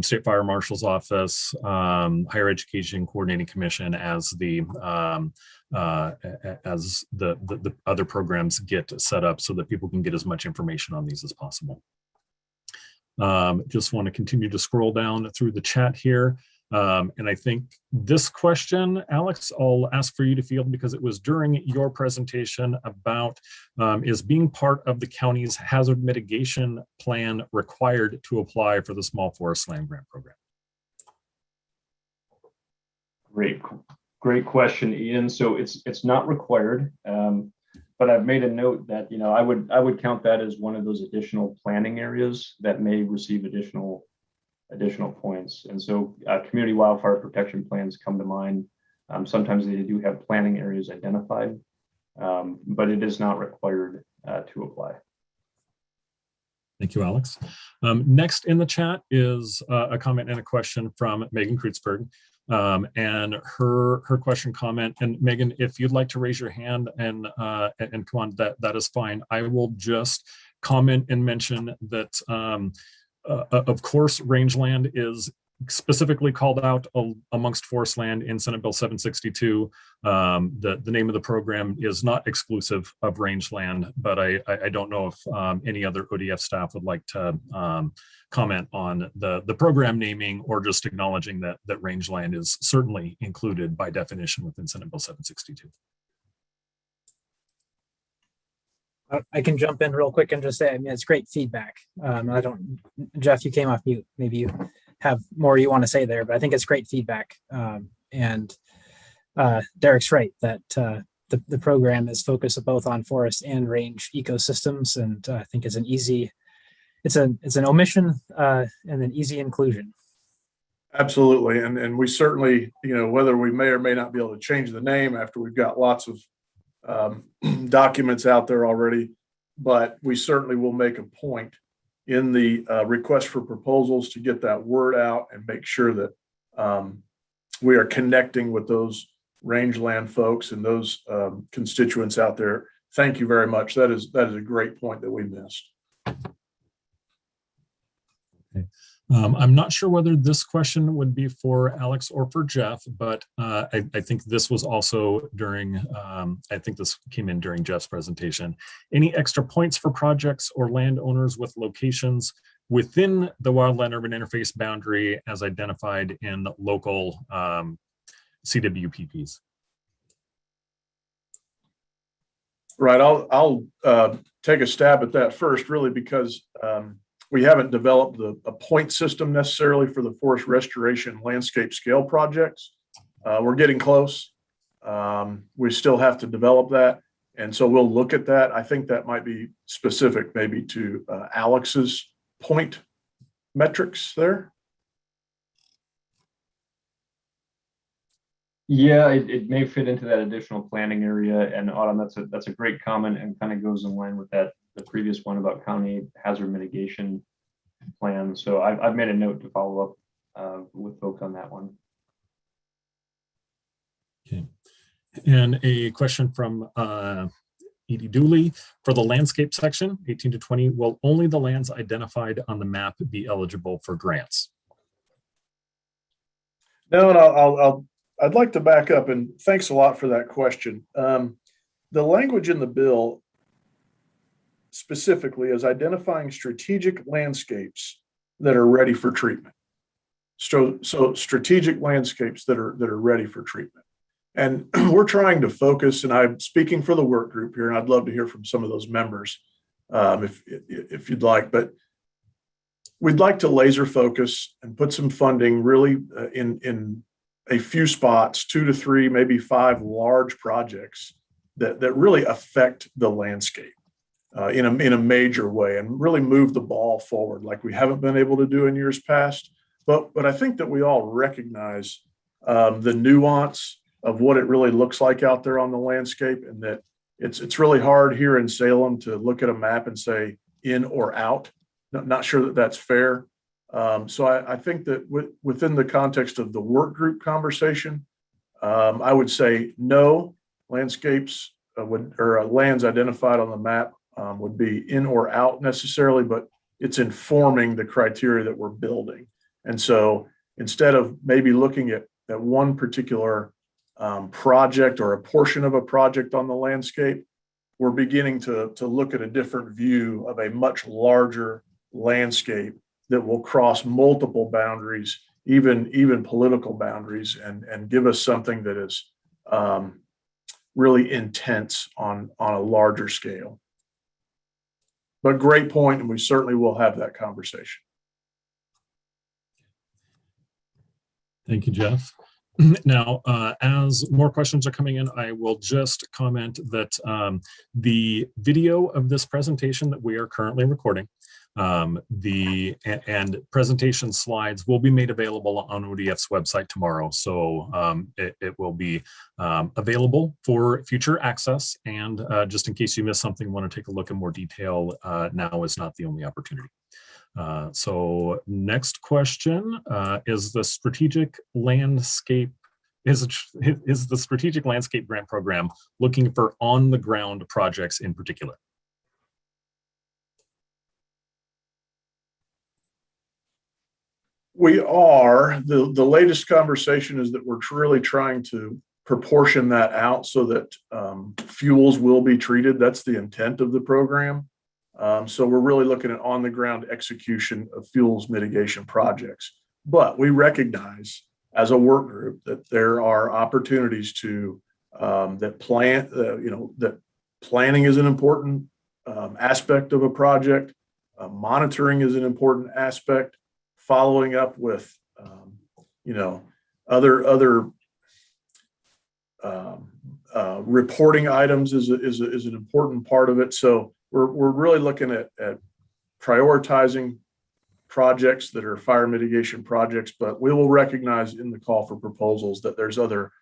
State Fire Marshal's Office, Higher Education Coordinating Commission as the other programs get set up so that people can get as much information on these as possible. Just want to continue to scroll down through the chat here. And I think this question, Alex, I'll ask for you to field because it was during your presentation about is being part of the county's hazard mitigation plan required to apply for the small forest land grant program? Great question, Ian. So it's not required, but I've made a note that I would count that as one of those additional planning areas that may receive additional points. And so community wildfire protection plans come to mind. Sometimes they do have planning areas identified, but it is not required to apply. Thank you, Alex. Next in the chat is a comment and a question from Megan Kreutzberg. And her question comment, and Megan, if you'd like to raise your hand and come on, that is fine. I will just comment and mention that of course, rangeland is specifically called out amongst forest land in Senate Bill 762. The name of the program is not exclusive of rangeland, but I don't know if any other ODF staff would like to comment on the program naming or just acknowledging that rangeland is certainly included by definition within Senate Bill 762. I can jump in real quick and just say, it's great feedback. Jeff, you came off mute. Maybe you have more you want to say there, but I think it's great feedback. And Derek's right that the program is focused both on forest and range ecosystems, and I think it's an omission and an easy inclusion. Absolutely, and we certainly, whether we may or may not be able to change the name after we've got lots of documents out there already, but we certainly will make a point in the request for proposals to get that word out and make sure that we are connecting with those rangeland folks and those constituents out there. Thank you very much. That is a great point that we missed. Okay. I'm not sure whether this question would be for Alex or for Jeff, but I think this was also during, I think this came in during Jeff's presentation. Any extra points for projects or landowners with locations within the wildland urban interface boundary as identified in local CWPPs? Right, I'll take a stab at that first, really, because we haven't developed a point system necessarily for the forest restoration landscape scale projects. We're getting close. We still have to develop that. And so we'll look at that. I think that might be specific maybe to Alex's point metrics there. Yeah, it may fit into that additional planning area. And Autumn, that's a great comment and kind of goes in line with the previous one about county hazard mitigation plan. So I've made a note to follow up with folks on that one. Okay. And a question from Edie Dooley for the landscape section, 18 to 20, will only the lands identified on the map be eligible for grants? No, and I'd like to back up, and thanks a lot for that question. The language in the bill specifically is identifying strategic landscapes that are ready for treatment. So strategic landscapes that are ready for treatment. And we're trying to focus, and I'm speaking for the work group here, and I'd love to hear from some of those members if you'd like, but we'd like to laser focus and put some funding really in a few spots, 2 to 3, maybe 5 large projects that really affect the landscape in a major way and really move the ball forward like we haven't been able to do in years past. But I think that we all recognize the nuance of what it really looks like out there on the landscape, and that it's really hard here in Salem to look at a map and say in or out. Not sure that that's fair. So I think that within the context of the work group conversation, I would say no, landscapes lands identified on the map would be in or out necessarily, but it's informing the criteria that we're building. And so instead of maybe looking at one particular project or a portion of a project on the landscape, we're beginning to look at a different view of a much larger landscape that will cross multiple boundaries, even political boundaries, and give us something that is really intense on a larger scale. But great point, and we certainly will have that conversation. Thank you, Jeff. Now, as more questions are coming in, I will just comment that the video of this presentation that we are currently recording, and presentation slides will be made available on ODF's website tomorrow. So it will be available for future access. And just in case you missed something, want to take a look in more detail, now is not the only opportunity. So next question, is the strategic landscape grant program looking for on the ground projects in particular? We are. The latest conversation is that we're really trying to proportion that out so that fuels will be treated. That's the intent of the program. So we're really looking at on the ground execution of fuels mitigation projects. But we recognize as a work group that there are opportunities to that planning is an important aspect of a project. Monitoring is an important aspect. Following up with other reporting items is an important part of it. So we're really looking at prioritizing projects that are fire mitigation projects, but we will recognize in the call for proposals that there's other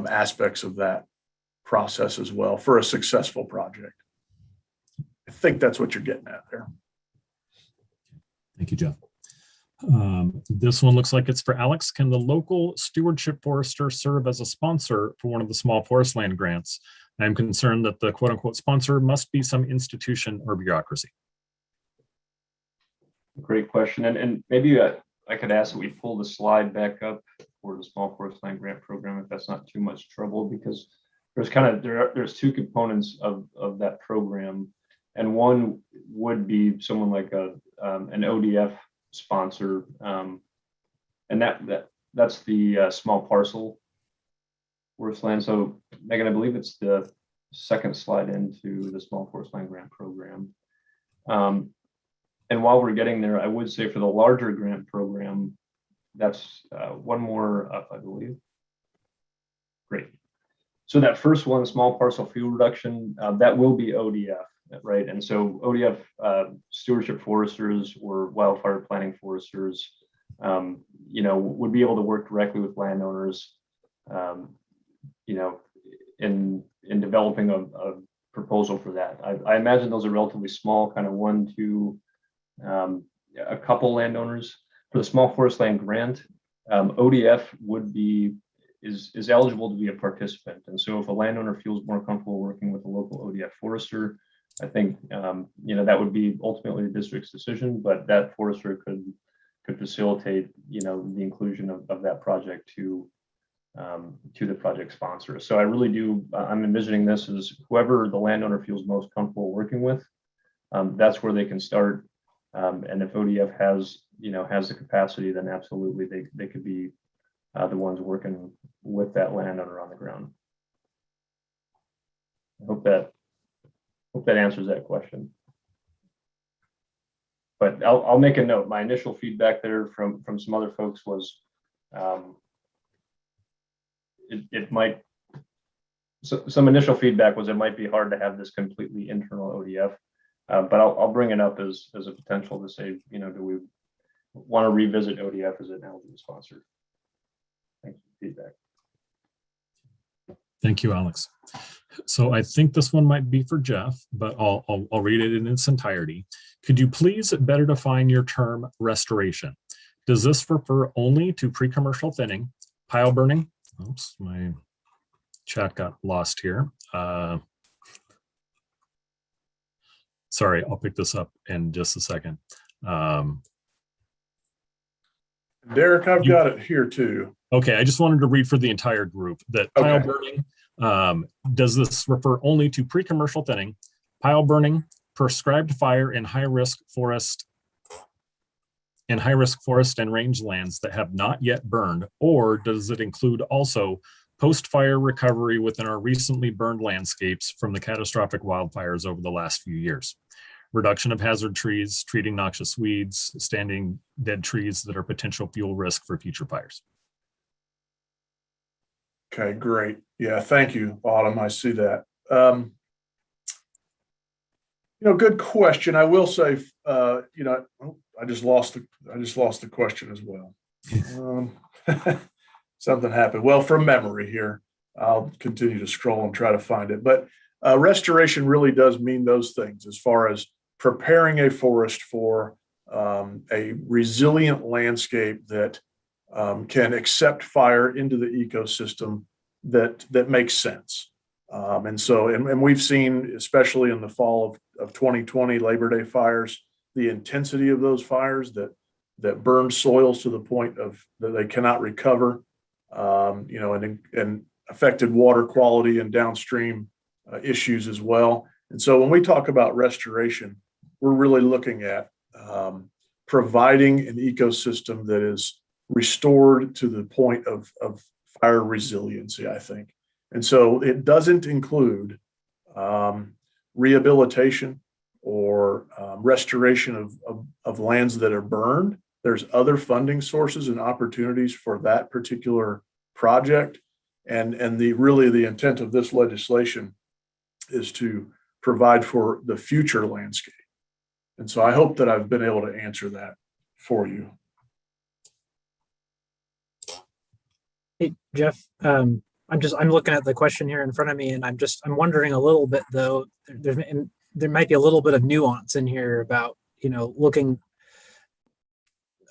aspects of that process as well for a successful project. I think that's what you're getting at there. Thank you, Jeff. This one looks like it's for Alex. Can the local stewardship forester serve as a sponsor for one of the small forest land grants? I'm concerned that the quote unquote sponsor must be some institution or bureaucracy. Great question. And maybe I could ask that we pull the slide back up for the small forest land grant program, if that's not too much trouble, because there's two components of that program. And one would be someone like an ODF sponsor. And that's the small parcel forest land. So Megan, I believe it's the second slide into the small forest land grant program. And while we're getting there, I would say for the larger grant program, that's one more up, I believe. Great. So that first one, small parcel fuel reduction, that will be ODF, right? And so ODF stewardship foresters or wildfire planning foresters, would be able to work directly with landowners, in developing a proposal for that. I imagine those are relatively small, kind of 1 to a couple landowners. For the small forest land grant, ODF is eligible to be a participant. And so if a landowner feels more comfortable working with a local ODF forester, I think that would be ultimately the district's decision, but that forester could facilitate the inclusion of that project to the project sponsor. So I really do, I'm envisioning this as whoever the landowner feels most comfortable working with, that's where they can start. And if ODF has the capacity, then absolutely they could be the ones working with that landowner on the ground. I hope that answers that question. But I'll make a note. My initial feedback there from some other folks was some initial feedback was it might be hard to have this completely internal ODF, but I'll bring it up as a potential to say, do we want to revisit ODF as an eligible sponsor? Thanks for the feedback. Thank you, Alex. So I think this one might be for Jeff, but I'll read it in its entirety. Could you please better define your term restoration? Does this refer only to pre-commercial thinning, pile burning? Oops, my chat got lost here. Sorry, I'll pick this up in just a second. Derek, I've got it here too. Okay, I just wanted to read for the entire group that pile burning, does this refer only to pre-commercial thinning, pile burning, prescribed fire in high-risk forest and range lands that have not yet burned, or does it include also post-fire recovery within our recently burned landscapes from the catastrophic wildfires over the last few years? Reduction of hazard trees, treating noxious weeds, standing dead trees that are potential fuel risk for future fires. Okay, great. Yeah, thank you, Autumn. I see that. Good question. I will say, I just lost the question as well. Something happened. Well, from memory here, I'll continue to scroll and try to find it. But restoration really does mean those things as far as preparing a forest for a resilient landscape that can accept fire into the ecosystem that makes sense. And we've seen, especially in the fall of 2020 Labor Day fires, the intensity of those fires that burned soils to the point of that they cannot recover, and affected water quality and downstream issues as well. And so when we talk about restoration, we're really looking at providing an ecosystem that is restored to the point of fire resiliency, I think. And so it doesn't include rehabilitation or restoration of lands that are burned. There's other funding sources and opportunities for that particular project. And the intent of this legislation is to provide for the future landscape. And so I hope that I've been able to answer that for you. Hey, Jeff, I'm looking at the question here in front of me, and I'm wondering a little bit though, there might be a little bit of nuance in here about, looking.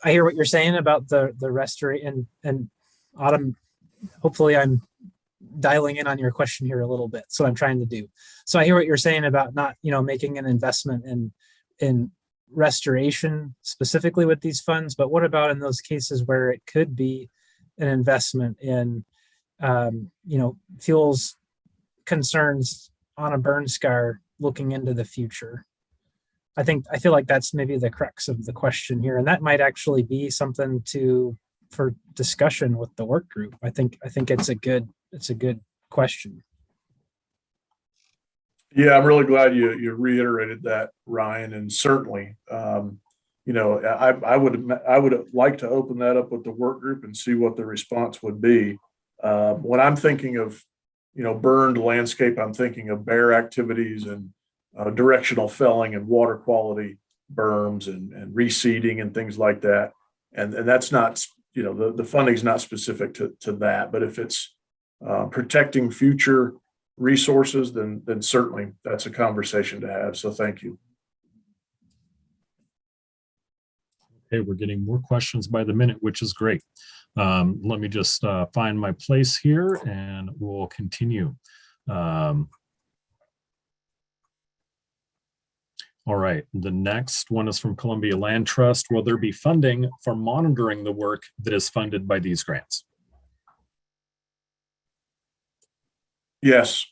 I hear what you're saying about the restoration and Autumn. Hopefully I'm dialing in on your question here a little bit. So I'm trying to do. So I hear what you're saying about not, making an investment in restoration specifically with these funds, but what about in those cases where it could be an investment in, fuels concerns on a burn scar looking into the future? I feel like that's maybe the crux of the question here, and that might actually be something for discussion with the work group. I think it's a good question. Yeah, I'm really glad you reiterated that, Ryan, and certainly, I would like to open that up with the work group and see what the response would be. When I'm thinking of, burned landscape, I'm thinking of bare activities and directional felling and water quality berms and reseeding and things like that. And that's not, the funding is not specific to that, but if it's protecting future resources, then certainly that's a conversation to have. So thank you. Okay, we're getting more questions by the minute, which is great. Let me just find my place here and we'll continue. All right, the next one is from Columbia Land Trust. Will there be funding for monitoring the work that is funded by these grants? Yes.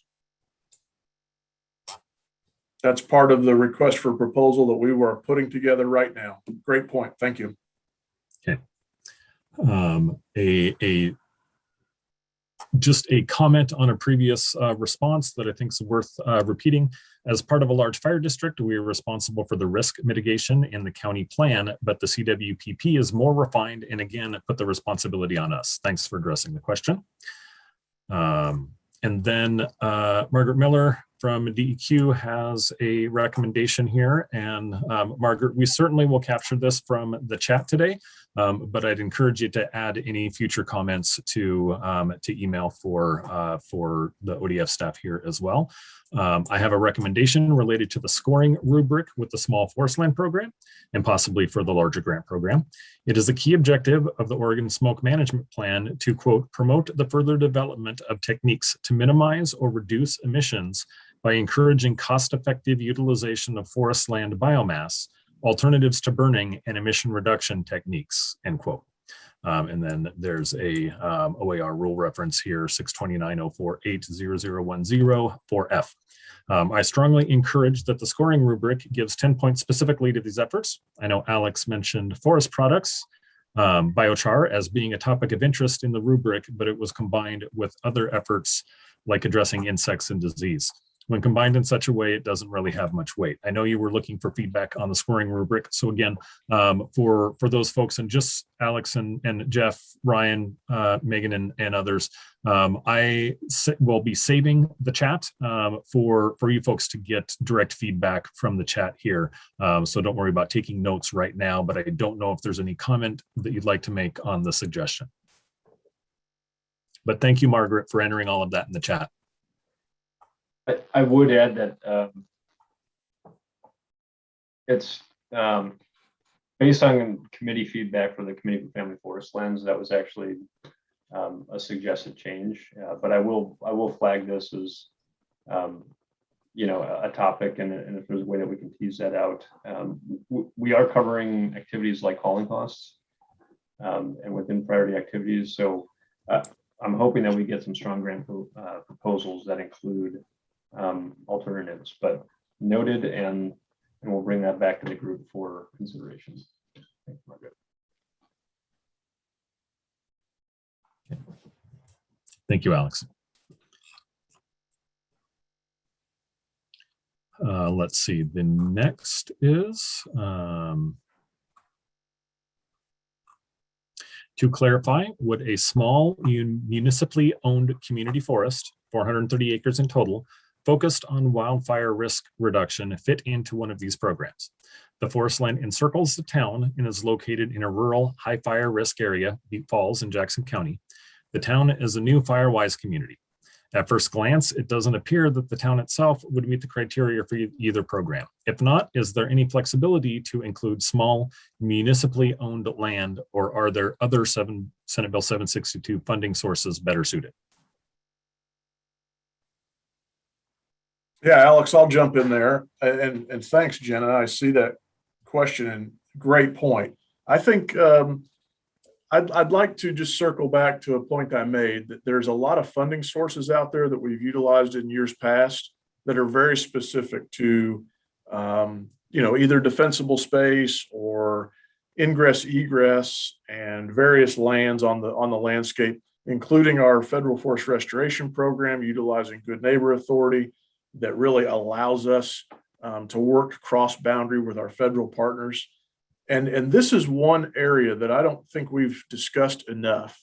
That's part of the request for proposal that we were putting together right now. Great point. Thank you. Okay. Just a comment on a previous response that I think is worth repeating. As part of a large fire district, we are responsible for the risk mitigation in the county plan, but the CWPP is more refined and again, put the responsibility on us. Thanks for addressing the question. And then Margaret Miller from DEQ has a recommendation here. And Margaret, we certainly will capture this from the chat today, but I'd encourage you to add any future comments to email for the ODF staff here as well. I have a recommendation related to the scoring rubric with the small forest land program and possibly for the larger grant program. It is a key objective of the Oregon Smoke Management Plan to, quote, promote the further development of techniques to minimize or reduce emissions by encouraging cost-effective utilization of forest land biomass, alternatives to burning, and emission reduction techniques, end quote. And then there's a OAR rule reference here, 629.04.80010 4F. I strongly encourage that the scoring rubric gives 10 points specifically to these efforts. I know Alex mentioned forest products, biochar as being a topic of interest in the rubric, but it was combined with other efforts like addressing insects and disease. When combined in such a way, it doesn't really have much weight. I know you were looking for feedback on the scoring rubric. So again, for those folks and just Alex and Jeff, Ryan, Megan, and others, I will be saving the chat for you folks to get direct feedback from the chat here. So don't worry about taking notes right now, but I don't know if there's any comment that you'd like to make on the suggestion. But thank you, Margaret, for entering all of that in the chat. I would add that it's based on committee feedback for the Committee for Family Forest Lands. That was actually a suggested change, but I will flag this as a topic, and if there's a way that we can tease that out. We are covering activities like hauling costs and within priority activities. So I'm hoping that we get some strong grant proposals that include alternatives, but noted, and we'll bring that back to the group for consideration. Thank you, Margaret. Thank you, Alex. Let's see, the next is to clarify, would a small municipally owned community forest, 430 acres in total, focused on wildfire risk reduction fit into one of these programs? The forest land encircles the town and is located in a rural high fire risk area, Butte Falls in Jackson County. The town is a new fire-wise community. At first glance, it doesn't appear that the town itself would meet the criteria for either program. If not, is there any flexibility to include small municipally owned land, or are there other Senate Bill 762 funding sources better suited? Yeah, Alex, I'll jump in there. And thanks, Jenna. I see that question and great point. I think I'd like to just circle back to a point I made, that there's a lot of funding sources out there that we've utilized in years past that are very specific to, either defensible space or ingress, egress, and various lands on the landscape, including our federal forest restoration program, utilizing Good Neighbor Authority, that really allows us to work cross boundary with our federal partners. And this is one area that I don't think we've discussed enough.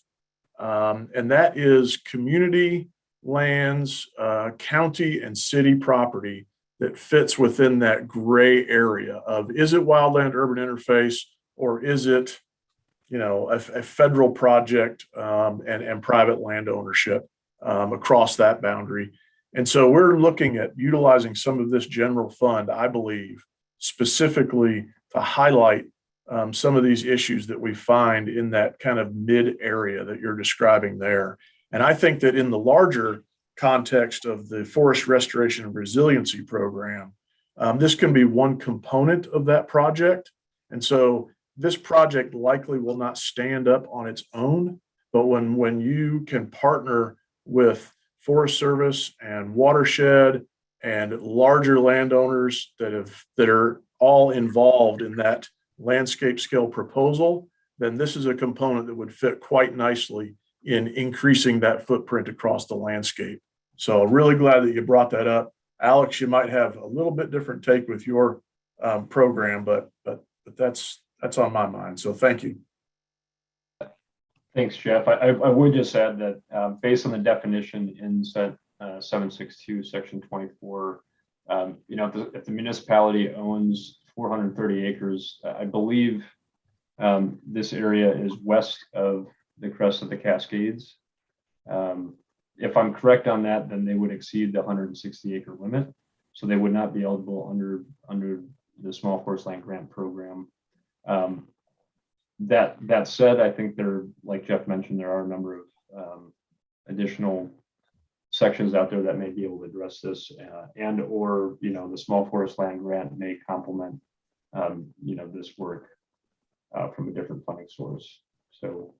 And that is community lands, county and city property that fits within that gray area of, is it wildland urban interface, or is it, a federal project and private land ownership across that boundary. And so we're looking at utilizing some of this general fund, I believe, specifically to highlight some of these issues that we find in that kind of mid area that you're describing there. And I think that in the larger context of the Forest Restoration and Resiliency Program, this can be one component of that project. And so this project likely will not stand up on its own, but when you can partner with Forest Service and watershed and larger landowners that are all involved in that landscape scale proposal, then this is a component that would fit quite nicely in increasing that footprint across the landscape. So really glad that you brought that up. Alex, you might have a little bit different take with your program, but that's on my mind. So thank you. Thanks, Jeff. I would just add that based on the definition in set 762, section 24, if the municipality owns 430 acres, I believe this area is west of the crest of the Cascades. If I'm correct on that, then they would exceed the 160 acre limit. So they would not be eligible under the Small Forest Land Grant Program. That said, I think like Jeff mentioned, there are a number of additional sections out there that may be able to address this, or the Small Forest Land Grant may complement this work from a different funding source. So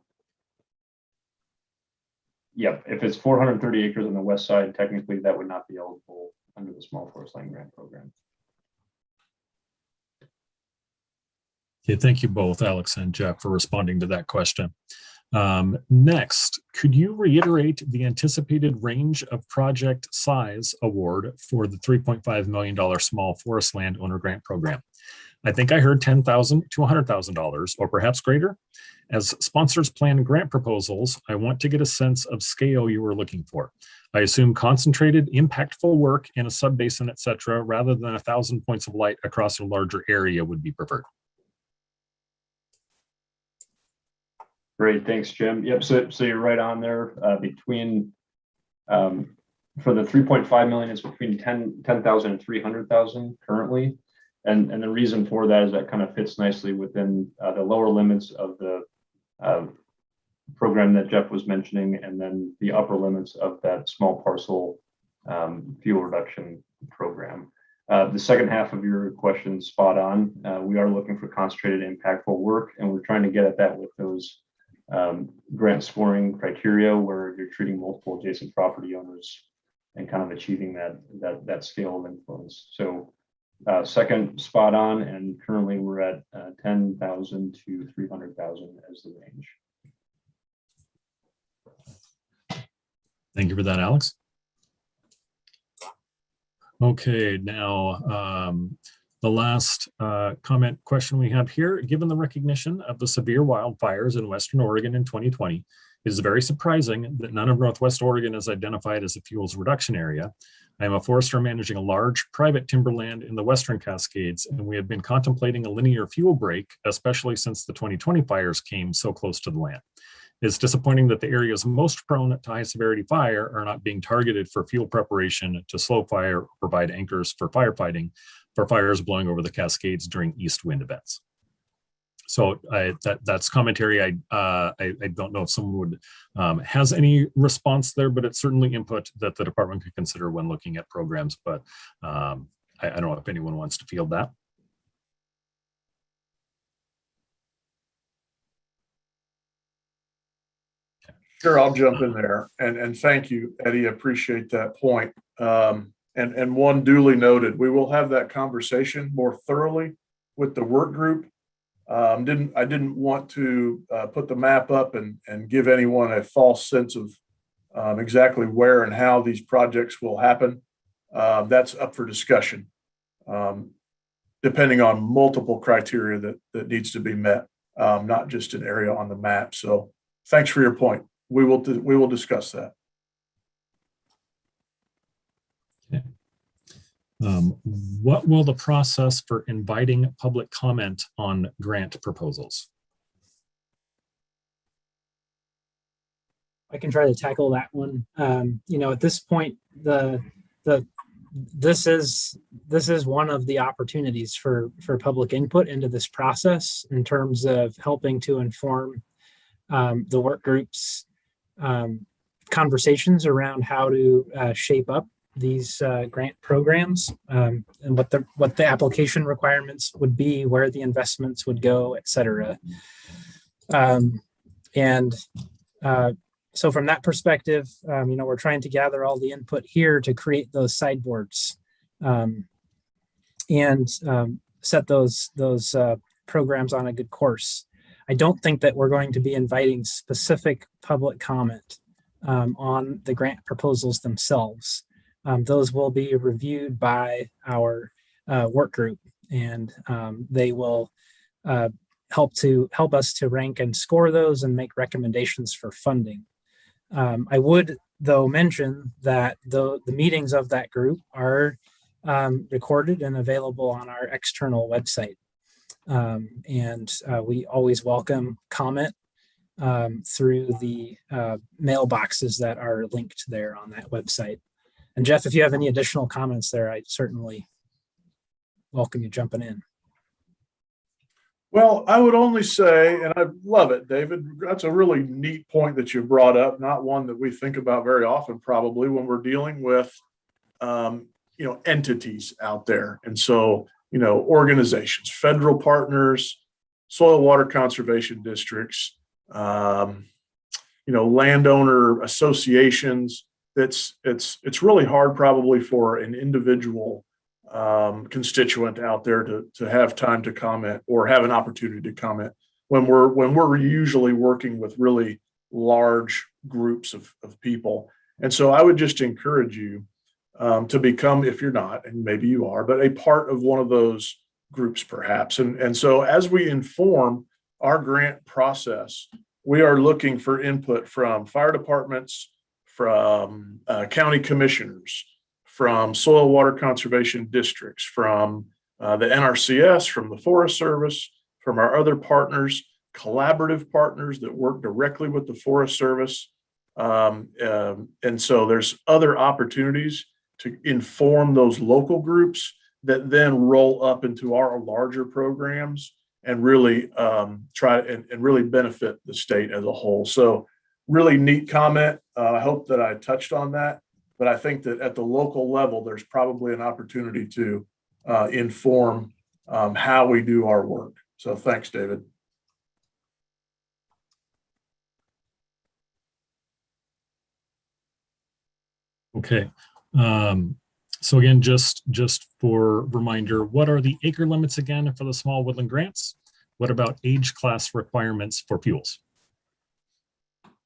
yeah, if it's 430 acres on the west side, technically that would not be eligible under the Small Forest Land Grant Program. Okay, thank you both, Alex and Jeff, for responding to that question. Next, could you reiterate the anticipated range of project size award for the $3.5 million Small Forest Land Owner Grant Program? I think I heard $10,000 to $100,000 or perhaps greater. As sponsors plan grant proposals, I want to get a sense of scale you were looking for. I assume concentrated, impactful work in a subbasin, et cetera, rather than 1,000 points of light across a larger area would be preferred. Great, thanks, Jim. Yep, so you're right on there. Between for the 3.5 million, it's between 10,000 and 300,000 currently, and the reason for that is that kind of fits nicely within the lower limits of the program that Jeff was mentioning, and then the upper limits of that small parcel fuel reduction program. The second half of your question, spot on. We are looking for concentrated, impactful work, and we're trying to get at that with those grant scoring criteria where you're treating multiple adjacent property owners and kind of achieving that scale of influence. So second, spot on, and currently we're at 10,000 to 300,000 as the range. Thank you for that, Alex. Okay, now the last comment question we have here: given the recognition of the severe wildfires in Western Oregon in 2020, it is very surprising that none of Northwest Oregon is identified as a fuels reduction area. I am a forester managing a large private timberland in the Western Cascades, and we have been contemplating a linear fuel break, especially since the 2020 fires came so close to the land. It's disappointing that the areas most prone to high severity fire are not being targeted for fuel preparation to slow fire or provide anchors for firefighting for fires blowing over the Cascades during east wind events. So that's commentary. I don't know if someone would has any response there, but it's certainly input that the department could consider when looking at programs. But I don't know if anyone wants to field that. Sure, I'll jump in there. And thank you, Eddie. I appreciate that point. And one duly noted, we will have that conversation more thoroughly with the work group. I didn't want to put the map up and give anyone a false sense of exactly where and how these projects will happen. That's up for discussion, depending on multiple criteria that needs to be met, not just an area on the map. So thanks for your point. We will discuss that. Okay. What will the process for inviting public comment on grant proposals? I can try to tackle that one. At this point, this is one of the opportunities for public input into this process in terms of helping to inform the work groups conversations around how to shape up these grant programs and what the application requirements would be, where the investments would go, et cetera. So from that perspective, we're trying to gather all the input here to create those sideboards and set those programs on a good course. I don't think that we're going to be inviting specific public comment on the grant proposals themselves. Those will be reviewed by our work group, and they will help us to rank and score those and make recommendations for funding. I would, though, mention that the meetings of that group are recorded and available on our external website. And we always welcome comment through the mailboxes that are linked there on that website. And Jeff, if you have any additional comments there, I certainly welcome you jumping in. Well, I would only say, and I love it, David, that's a really neat point that you brought up, not one that we think about very often, probably when we're dealing with, entities out there. And so, organizations, federal partners, soil water conservation districts, landowner associations. It's really hard probably for an individual constituent out there to have time to comment or have an opportunity to comment when we're usually working with really large groups of people. And so I would just encourage you to become, if you're not, and maybe you are, but a part of one of those groups perhaps. And so as we inform our grant process, we are looking for input from fire departments, from county commissioners, from soil water conservation districts, from the NRCS, from the Forest Service, from our other partners, collaborative partners that work directly with the Forest Service. And so there's other opportunities to inform those local groups that then roll up into our larger programs and really try and really benefit the state as a whole. So really neat comment. I hope that I touched on that. But I think that at the local level, there's probably an opportunity to inform how we do our work. So thanks, David. Okay. So again, just for reminder, what are the acre limits again for the small woodland grants? What about age class requirements for fuels?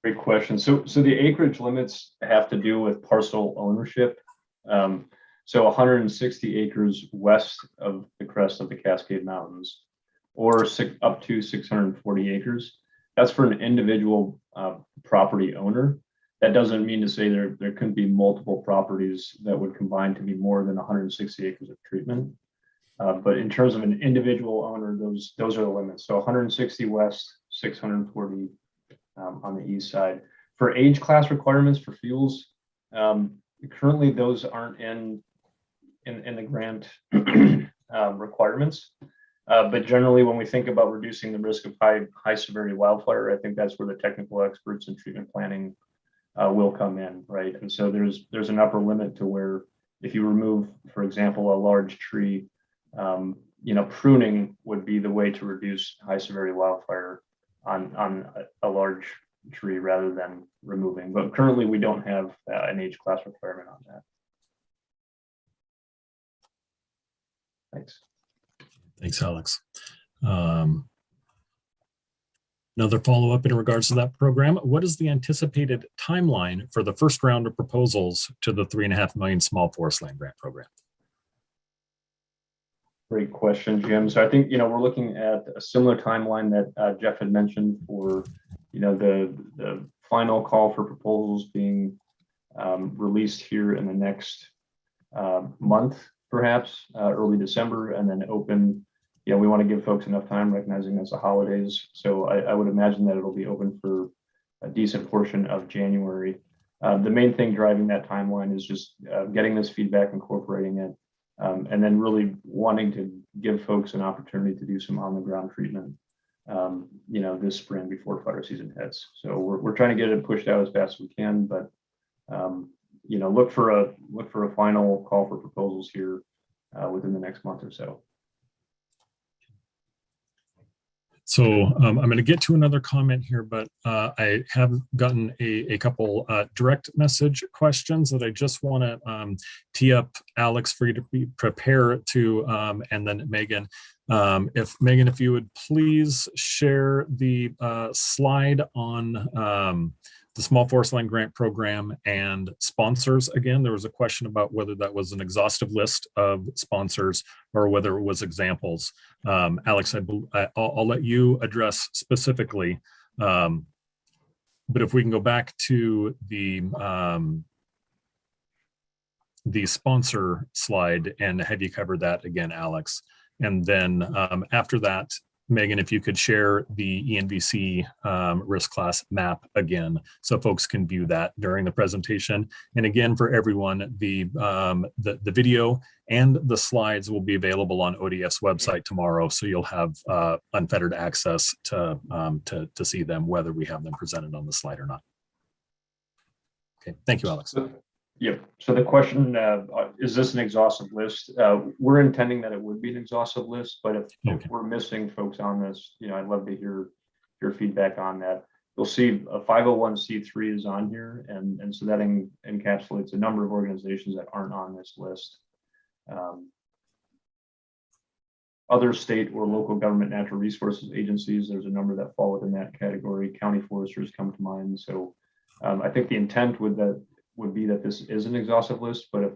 Great question. So the acreage limits have to do with parcel ownership. So 160 acres west of the crest of the Cascade Mountains, or up to 640 acres. That's for an individual property owner. That doesn't mean to say there couldn't be multiple properties that would combine to be more than 160 acres of treatment. But in terms of an individual owner, those are the limits. So 160 west, 640 on the east side. For age class requirements for fuels, currently those aren't in the grant requirements. But generally, when we think about reducing the risk of high severity wildfire, I think that's where the technical experts in treatment planning will come in, right? And so there's an upper limit to where if you remove, for example, a large tree, pruning would be the way to reduce high severity wildfire on a large tree rather than removing. But currently we don't have an age class requirement on that. Thanks. Thanks, Alex. Another follow-up in regards to that program. What is the anticipated timeline for the first round of proposals to the $3.5 million small forest land grant program? Great question, Jim. So I think, we're looking at a similar timeline that Jeff had mentioned for, the final call for proposals being released here in the next month, perhaps early December, and then open. We want to give folks enough time, recognizing it's the holidays. So I would imagine that it'll be open for a decent portion of January. The main thing driving that timeline is just getting this feedback, incorporating it, and then really wanting to give folks an opportunity to do some on-the-ground treatment, this spring before fire season hits. So we're trying to get it pushed out as fast as we can, but look for a final call for proposals here within the next month or so. So I'm going to get to another comment here, but I have gotten a couple direct message questions that I just want to tee up, Alex, for you to prepare to, and then Megan. If you would please share the slide on the Small Forest Land Grant Program and sponsors. Again, there was a question about whether that was an exhaustive list of sponsors or whether it was examples. Alex, I'll let you address specifically, but if we can go back to the sponsor slide and have you cover that again, Alex. And then after that, Megan, if you could share the ENVC risk class map again, so folks can view that during the presentation. And again, for everyone, the video and the slides will be available on ODF's website tomorrow, so you'll have unfettered access to see them, whether we have them presented on the slide or not. Okay, thank you, Alex. Yep. So the question, is this an exhaustive list? We're intending that it would be an exhaustive list, but if we're missing folks on this, I'd love to hear your feedback on that. You'll see a 501c3 is on here, and so that encapsulates a number of organizations that aren't on this list. Other state or local government natural resources agencies, there's a number that fall within that category. County foresters come to mind. So I think the intent would be that this is an exhaustive list, but if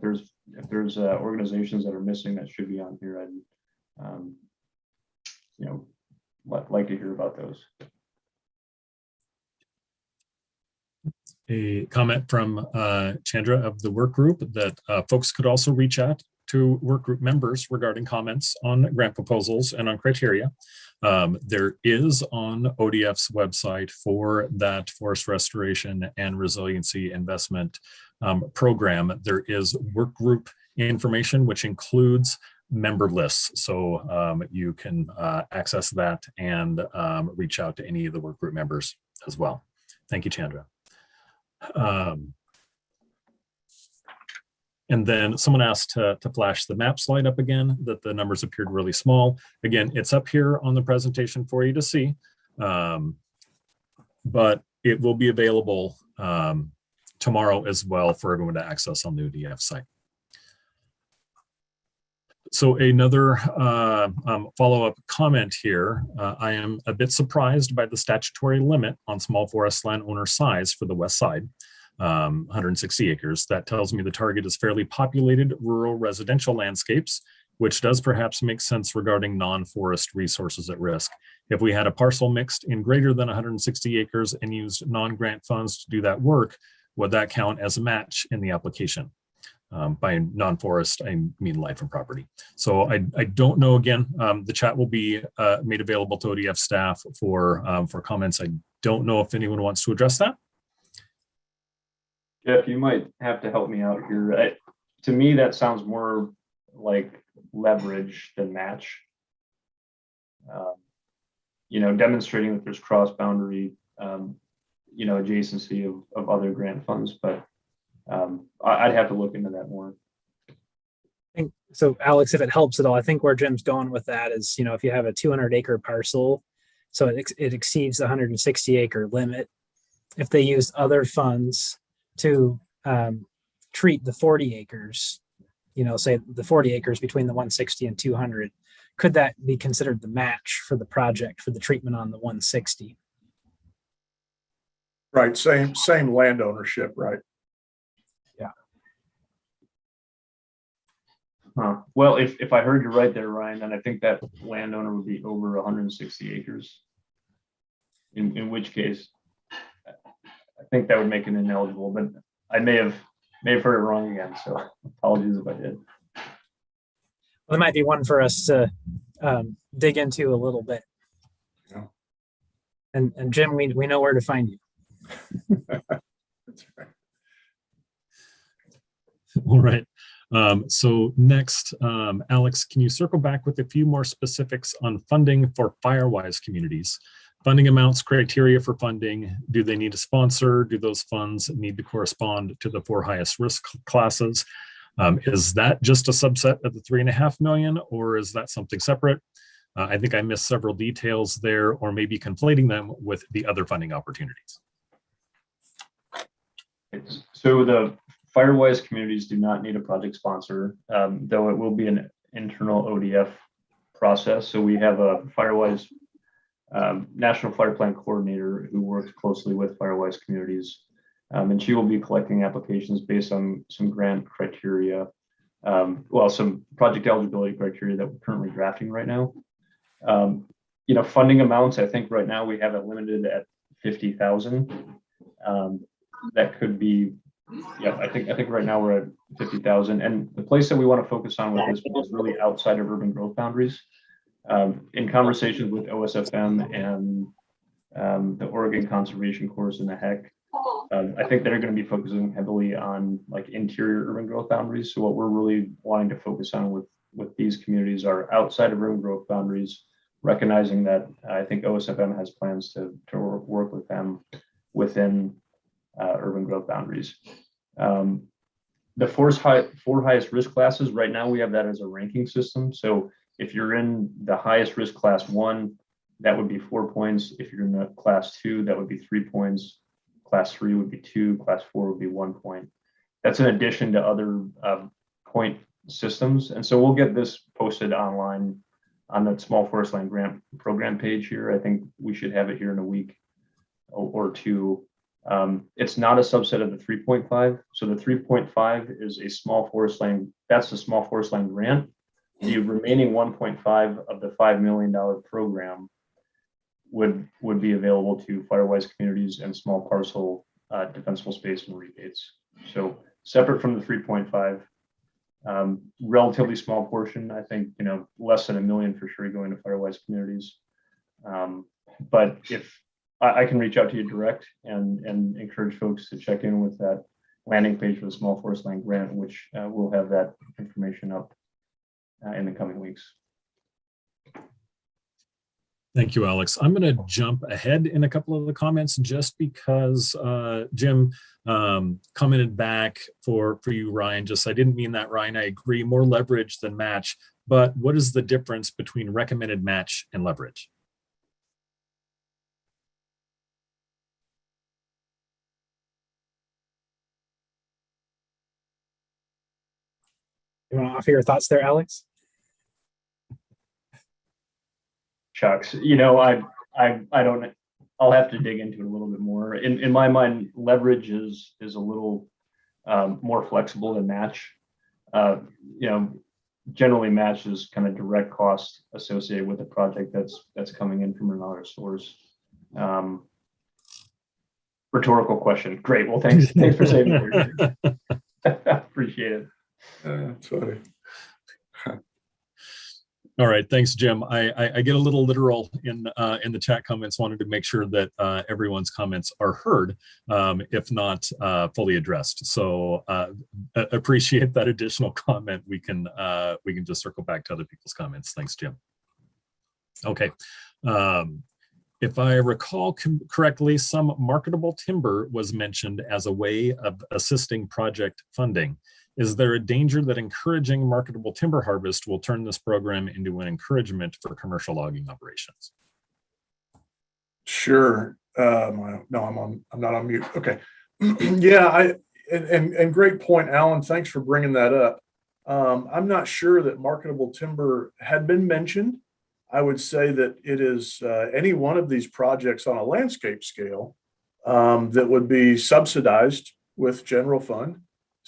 there's organizations that are missing that should be on here, I'd like to hear about those. A comment from Chandra of the work group that folks could also reach out to work group members regarding comments on grant proposals and on criteria. There is on ODF's website for that Forest Restoration and Resiliency Investment program, there is work group information, which includes member lists. So you can access that and reach out to any of the work group members as well. Thank you, Chandra. And then someone asked to flash the map slide up again, that the numbers appeared really small. Again, it's up here on the presentation for you to see, but it will be available tomorrow as well for everyone to access on the ODF site. So another follow-up comment here. I am a bit surprised by the statutory limit on small forest land owner size for the west side. 160 acres. That tells me the target is fairly populated rural residential landscapes, which does perhaps make sense regarding non-forest resources at risk. If we had a parcel mixed in greater than 160 acres and used non-grant funds to do that work, would that count as a match in the application? By non-forest, I mean life and property. So I don't know. Again, the chat will be made available to ODF staff for comments. I don't know if anyone wants to address that. Jeff, you might have to help me out here. To me, that sounds more like leverage than match. Demonstrating that there's cross-boundary, adjacency of other grant funds, but I'd have to look into that more. So Alex, if it helps at all, I think where Jim's going with that is, if you have a 200-acre parcel, so it exceeds the 160-acre limit. If they use other funds to treat the 40 acres, say the 40 acres between the 160 and 200, could that be considered the match for the project for the treatment on the 160? Right, same land ownership, right? Yeah. Well, if I heard you right there, Ryan, then I think that landowner would be over 160 acres. In which case, I think that would make it ineligible, but I may have heard it wrong again. So apologies if I did. Well, it might be one for us to dig into a little bit. Yeah. And Jim, we know where to find you. That's right. All right. So next, Alex, can you circle back with a few more specifics on funding for Firewise communities? Funding amounts, criteria for funding, do they need a sponsor? Do those funds need to correspond to the 4 highest risk classes? Is that just a subset of the $3.5 million, or is that something separate? I think I missed several details there, or maybe conflating them with the other funding opportunities. So the Firewise communities do not need a project sponsor, though it will be an internal ODF process. So we have a Firewise National Fire Plan Coordinator who works closely with Firewise communities. And she will be collecting applications based on some grant criteria, some project eligibility criteria that we're currently drafting right now. Funding amounts, I think right now we have it limited at 50,000. That could be, I think right now we're at 50,000. And the place that we want to focus on with this is really outside of urban growth boundaries. In conversations with OSFM and the Oregon Conservation Course and the HEC, I think they're going to be focusing heavily on like interior urban growth boundaries. So what we're really wanting to focus on with these communities are outside of urban growth boundaries, recognizing that I think OSFM has plans to work with them within urban growth boundaries. The four highest risk classes, right now we have that as a ranking system. So if you're in the highest risk class 1, that would be 4 points. If you're in the class 2, that would be 3 points. Class 3 would be 2, class 4 would be 1 point. That's in addition to other point systems. And so we'll get this posted online on the Small Forest Land Grant Program page here. I think we should have it here in a week or two. It's not a subset of the 3.5. So the 3.5 is a small forest land, that's the Small Forest Land Grant. The remaining 1.5 of the $5 million program would be available to Firewise communities and small parcel defensible space and rebates. So separate from the 3.5, relatively small portion, I think, less than $1 million for sure going to Firewise communities. But if I can reach out to you direct and encourage folks to check in with that landing page for the Small Forest Land Grant, which we'll have that information up in the coming weeks. Thank you, Alex. I'm going to jump ahead in a couple of the comments just because Jim commented back for you, Ryan. I didn't mean that, Ryan. I agree, more leverage than match. But what is the difference between recommended match and leverage? You want to offer your thoughts there, Alex? Shucks, I don't. I'll have to dig into it a little bit more. In my mind, leverage is a little more flexible than match. Generally match is kind of direct cost associated with a project that's coming in from another source. Rhetorical question. Great. Well, thanks for saving it. Appreciate it. That's funny. All right, thanks, Jim. I get a little literal in the chat comments. Wanted to make sure that everyone's comments are heard, if not fully addressed. So appreciate that additional comment. We can just circle back to other people's comments. Thanks, Jim. Okay. If I recall correctly, some marketable timber was mentioned as a way of assisting project funding. Is there a danger that encouraging marketable timber harvest will turn this program into an encouragement for commercial logging operations? Sure. No, I'm not on mute. Okay. Yeah, and great point, Alan. Thanks for bringing that up. I'm not sure that marketable timber had been mentioned. I would say that it is any one of these projects on a landscape scale that would be subsidized with general fund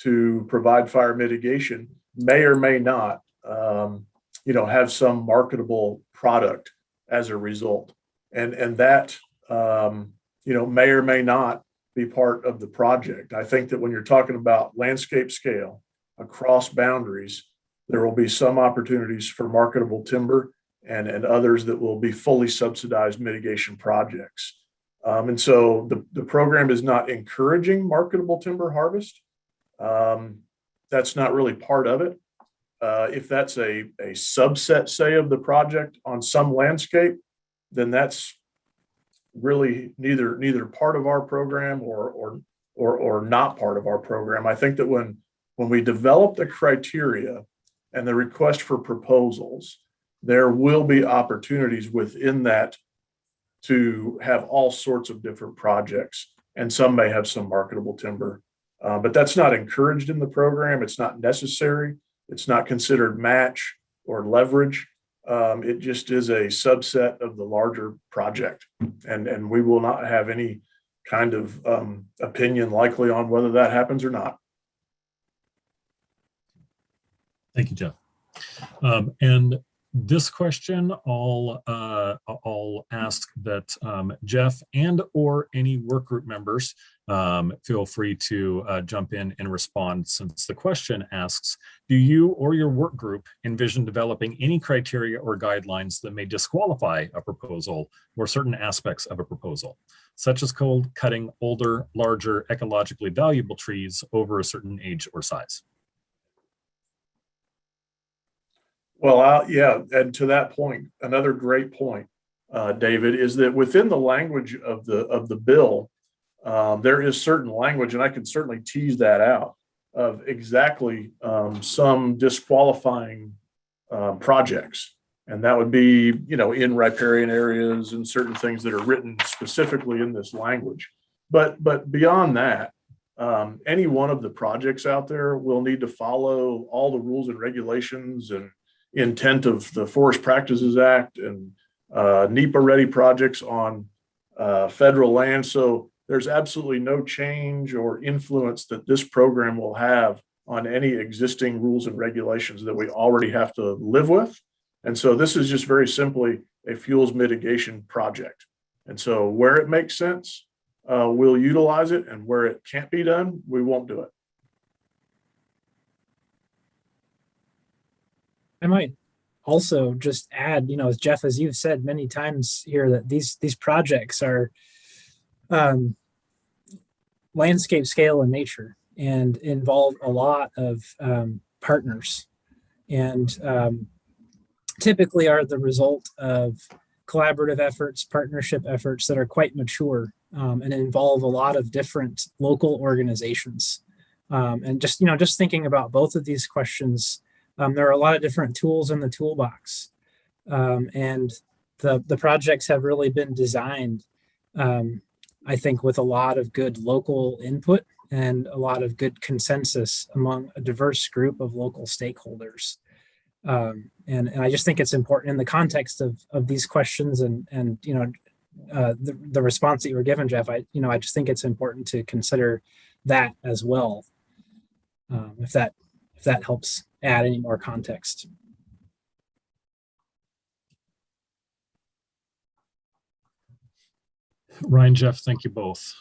to provide fire mitigation may or may not, have some marketable product as a result. And that, may or may not be part of the project. I think that when you're talking about landscape scale across boundaries, there will be some opportunities for marketable timber and others that will be fully subsidized mitigation projects. And so the program is not encouraging marketable timber harvest. That's not really part of it. If that's a subset, say, of the project on some landscape, then that's really neither part of our program or not part of our program. I think that when we develop the criteria and the request for proposals, there will be opportunities within that to have all sorts of different projects, and some may have some marketable timber. But that's not encouraged in the program. It's not necessary. It's not considered match or leverage. It just is a subset of the larger project. And we will not have any kind of opinion likely on whether that happens or not. Thank you, Jeff. And this question, I'll ask that Jeff and or any work group members feel free to jump in and respond, since the question asks, do you or your work group envision developing any criteria or guidelines that may disqualify a proposal or certain aspects of a proposal, such as cutting older, larger, ecologically valuable trees over a certain age or size? Well, yeah, and to that point, another great point, David, is that within the language of the bill, there is certain language, and I can certainly tease that out, of exactly some disqualifying projects, and that would be, in riparian areas and certain things that are written specifically in this language. But beyond that, any one of the projects out there will need to follow all the rules and regulations and intent of the Forest Practices Act and NEPA ready projects on federal land. So there's absolutely no change or influence that this program will have on any existing rules and regulations that we already have to live with. And so this is just very simply a fuels mitigation project. And so where it makes sense, we'll utilize it, and where it can't be done, we won't do it. I might also just add, as Jeff, as you've said many times here, that these projects are landscape scale in nature and involve a lot of partners, and typically are the result of collaborative efforts, partnership efforts that are quite mature and involve a lot of different local organizations. And just thinking about both of these questions, there are a lot of different tools in the toolbox, and the projects have really been designed, I think, with a lot of good local input and a lot of good consensus among a diverse group of local stakeholders. And I just think it's important in the context of these questions and the response that you were given, Jeff. I just think it's important to consider that as well, if that helps add any more context. Ryan, Jeff, thank you both.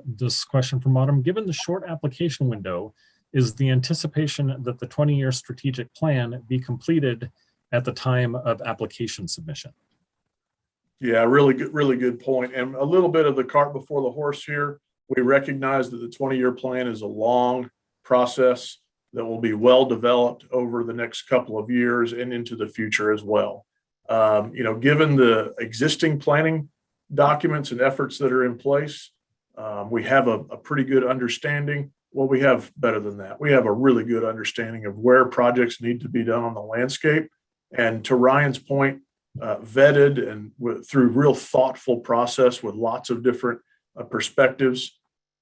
This question from Autumn: given the short application window, is the anticipation that the 20-year strategic plan be completed at the time of application submission? Yeah, really good point. And a little bit of the cart before the horse here. We recognize that the 20-year plan is a long process that will be well developed over the next couple of years and into the future as well. Given the existing planning documents and efforts that are in place, we have a pretty good understanding. Well, we have better than that. We have a really good understanding of where projects need to be done on the landscape. And to Ryan's point, vetted and through real thoughtful process with lots of different perspectives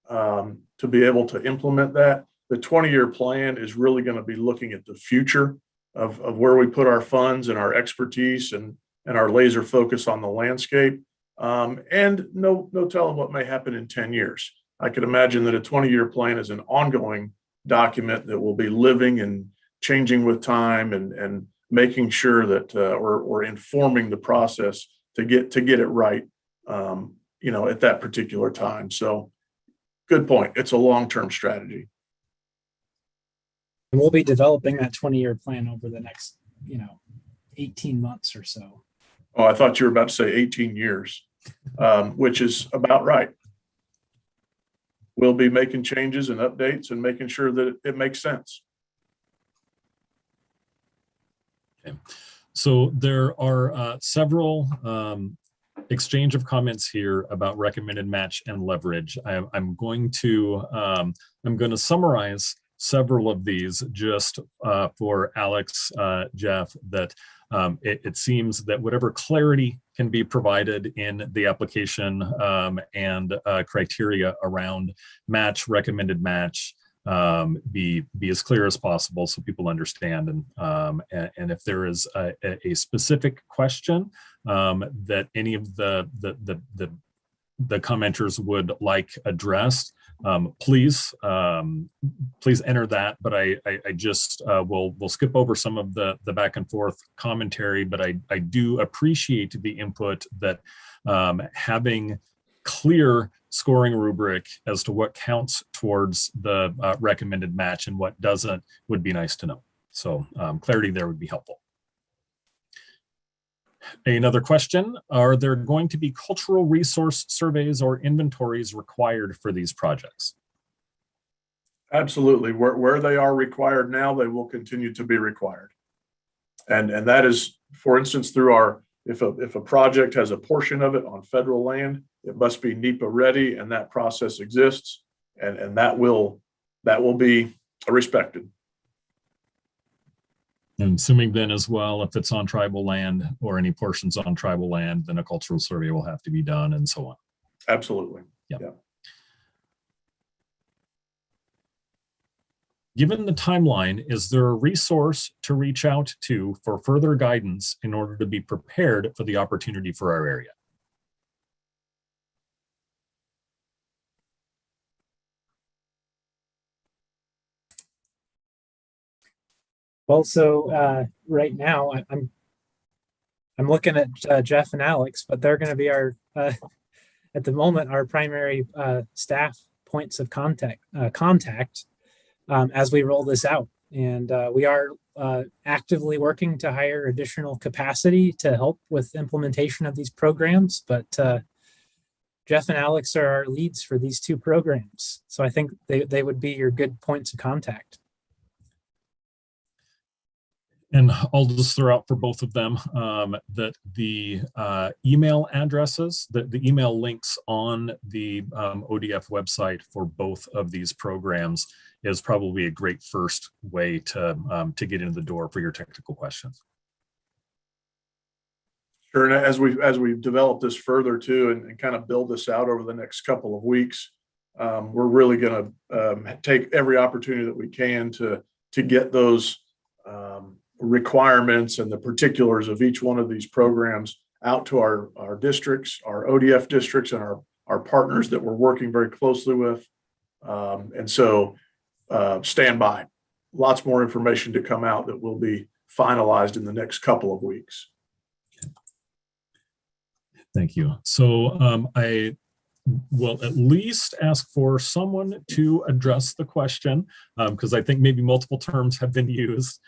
to be able to implement that. The 20-year plan is really going to be looking at the future of where we put our funds and our expertise and our laser focus on the landscape. And no telling what may happen in 10 years. I could imagine that a 20-year plan is an ongoing document that will be living and changing with time and making sure that we're informing the process to get it right, at that particular time. So good point. It's a long-term strategy. And we'll be developing that 20-year plan over the next, 18 months or so. Oh, I thought you were about to say 18 years, which is about right. We'll be making changes and updates and making sure that it makes sense. Okay. So there are several exchange of comments here about recommended match and leverage. I'm going to summarize several of these just for Alex, Jeff, that it seems that whatever clarity can be provided in the application and criteria around match, recommended match, be as clear as possible so people understand. And if there is a specific question that any of the commenters would like addressed, please enter that. But I just will skip over some of the back and forth commentary, but I do appreciate the input that having clear scoring rubric as to what counts towards the recommended match and what doesn't would be nice to know. So clarity there would be helpful. Another question, are there going to be cultural resource surveys or inventories required for these projects? Absolutely. Where they are required now, they will continue to be required. And that is, for instance, through our, if a project has a portion of it on federal land, it must be NEPA ready, and that process exists, and that will be respected. And assuming then as well, if it's on tribal land or any portions on tribal land, then a cultural survey will have to be done and so on. Absolutely. Yeah. Yeah. Given the timeline, is there a resource to reach out to for further guidance in order to be prepared for the opportunity for our area? Well, so right now I'm looking at Jeff and Alex, but they're going to be our at the moment our primary staff points of contact as we roll this out, and we are actively working to hire additional capacity to help with implementation of these programs. But Jeff and Alex are our leads for these two programs, so I think they would be your good points of contact. And I'll just throw out for both of them that the email addresses, the email links on the ODF website for both of these programs is probably a great first way to get into the door for your technical questions. Sure. And as we've developed this further too, and kind of build this out over the next couple of weeks, we're really going to take every opportunity that we can to get those requirements and the particulars of each one of these programs out to our districts, our ODF districts, and our partners that we're working very closely with. And so stand by. Lots more information to come out that will be finalized in the next couple of weeks. Thank you. So I will at least ask for someone to address the question, because I think maybe multiple terms have been used.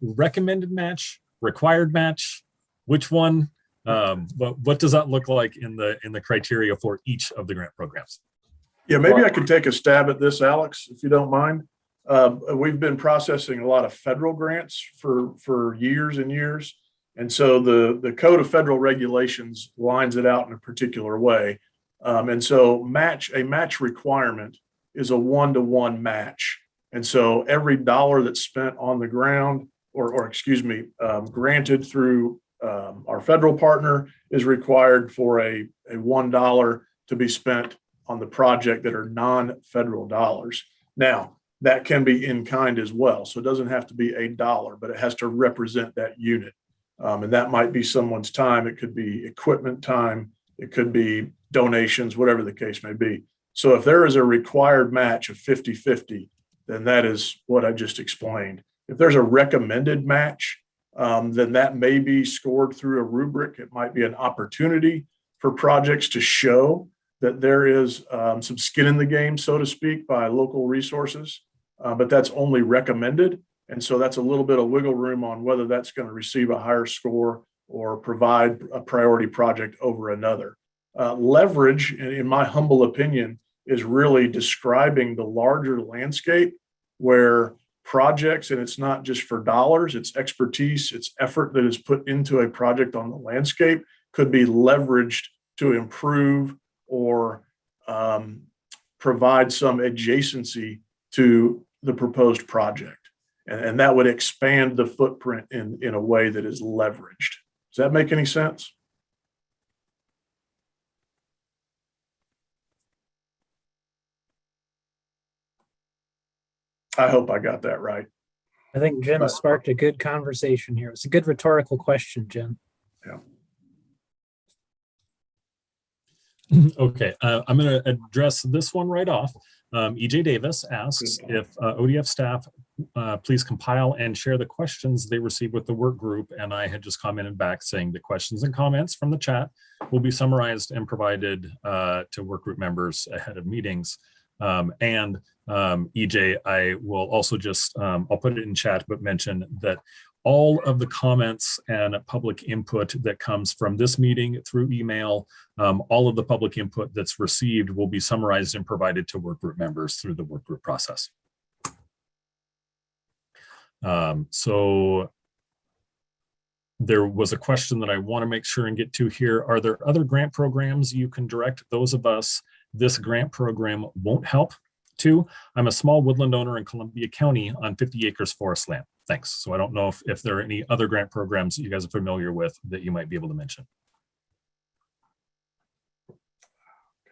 Recommended match, required match, which one? What does that look like in the criteria for each of the grant programs? Yeah, maybe I can take a stab at this, Alex, if you don't mind. We've been processing a lot of federal grants for years and years. And so the Code of Federal Regulations lines it out in a particular way. And so a match requirement is a 1-to-1 match. And so every dollar that's spent on the ground or granted through our federal partner is required for a $1 to be spent on the project that are non-federal dollars. Now, that can be in kind as well. So it doesn't have to be $1, but it has to represent that unit. And that might be someone's time. It could be equipment time. It could be donations, whatever the case may be. So if there is a required match of 50-50, then that is what I just explained. If there's a recommended match, then that may be scored through a rubric. It might be an opportunity for projects to show that there is some skin in the game, so to speak, by local resources, but that's only recommended. And so that's a little bit of wiggle room on whether that's going to receive a higher score or provide a priority project over another. Leverage, in my humble opinion, is really describing the larger landscape where projects, and it's not just for dollars, it's expertise, it's effort that is put into a project on the landscape, could be leveraged to improve or provide some adjacency to the proposed project. And that would expand the footprint in a way that is leveraged. Does that make any sense? I hope I got that right. I think Jim sparked a good conversation here. It's a good rhetorical question, Jim. Yeah. Okay, I'm going to address this one right off. EJ Davis asks if ODF staff please compile and share the questions they received with the work group. And I had just commented back saying the questions and comments from the chat will be summarized and provided to work group members ahead of meetings. EJ, I will also just, I'll put it in chat, but mention that all of the comments and public input that comes from this meeting through email, all of the public input that's received will be summarized and provided to work group members through the work group process. So there was a question that I want to make sure and get to here. Are there other grant programs you can direct those of us this grant program won't help to? I'm a small woodland owner in Columbia County on 50 acres forest land. Thanks. So I don't know if there are any other grant programs that you guys are familiar with that you might be able to mention.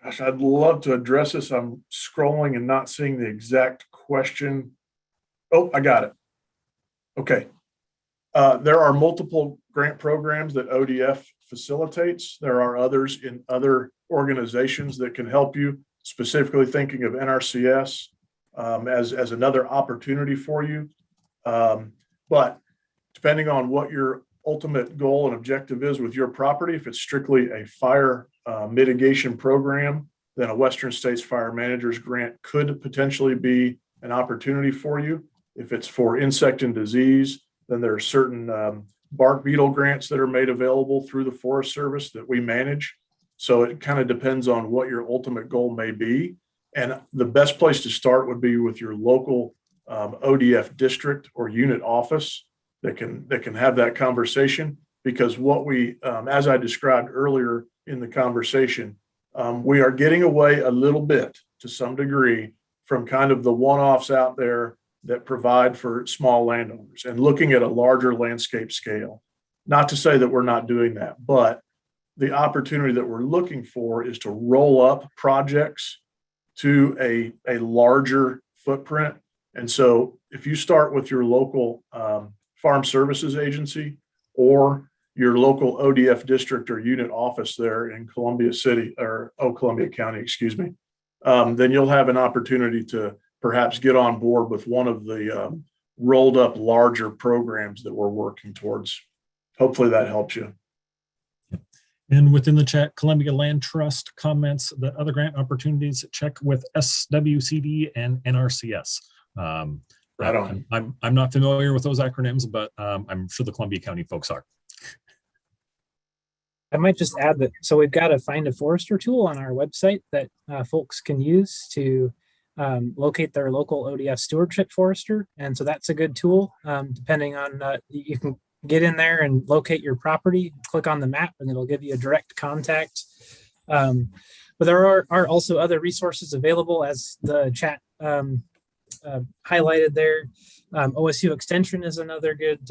Gosh, I'd love to address this. I'm scrolling and not seeing the exact question. Oh, I got it. Okay. There are multiple grant programs that ODF facilitates. There are others in other organizations that can help you, specifically thinking of NRCS as another opportunity for you. But depending on what your ultimate goal and objective is with your property, if it's strictly a fire mitigation program, then a Western States Fire Managers grant could potentially be an opportunity for you. If it's for insect and disease, then there are certain bark beetle grants that are made available through the Forest Service that we manage. So it kind of depends on what your ultimate goal may be. And the best place to start would be with your local ODF district or unit office that can have that conversation. Because what we, as I described earlier in the conversation, we are getting away a little bit to some degree from kind of the one-offs out there that provide for small landowners and looking at a larger landscape scale. Not to say that we're not doing that, but the opportunity that we're looking for is to roll up projects to a larger footprint. And so if you start with your local farm services agency or your local ODF district or unit office there in Columbia City or Columbia County, excuse me, then you'll have an opportunity to perhaps get on board with one of the rolled up larger programs that we're working towards. Hopefully that helps you. And within the chat, Columbia Land Trust comments that other grant opportunities check with SWCD and NRCS. Right on. I'm not familiar with those acronyms, but I'm sure the Columbia County folks are. I might just add that, so we've got a Find a Forester tool on our website that folks can use to locate their local ODF stewardship forester. And so that's a good tool, depending on, you can get in there and locate your property, click on the map, and it'll give you a direct contact. But there are also other resources available, as the chat highlighted there. OSU Extension is another good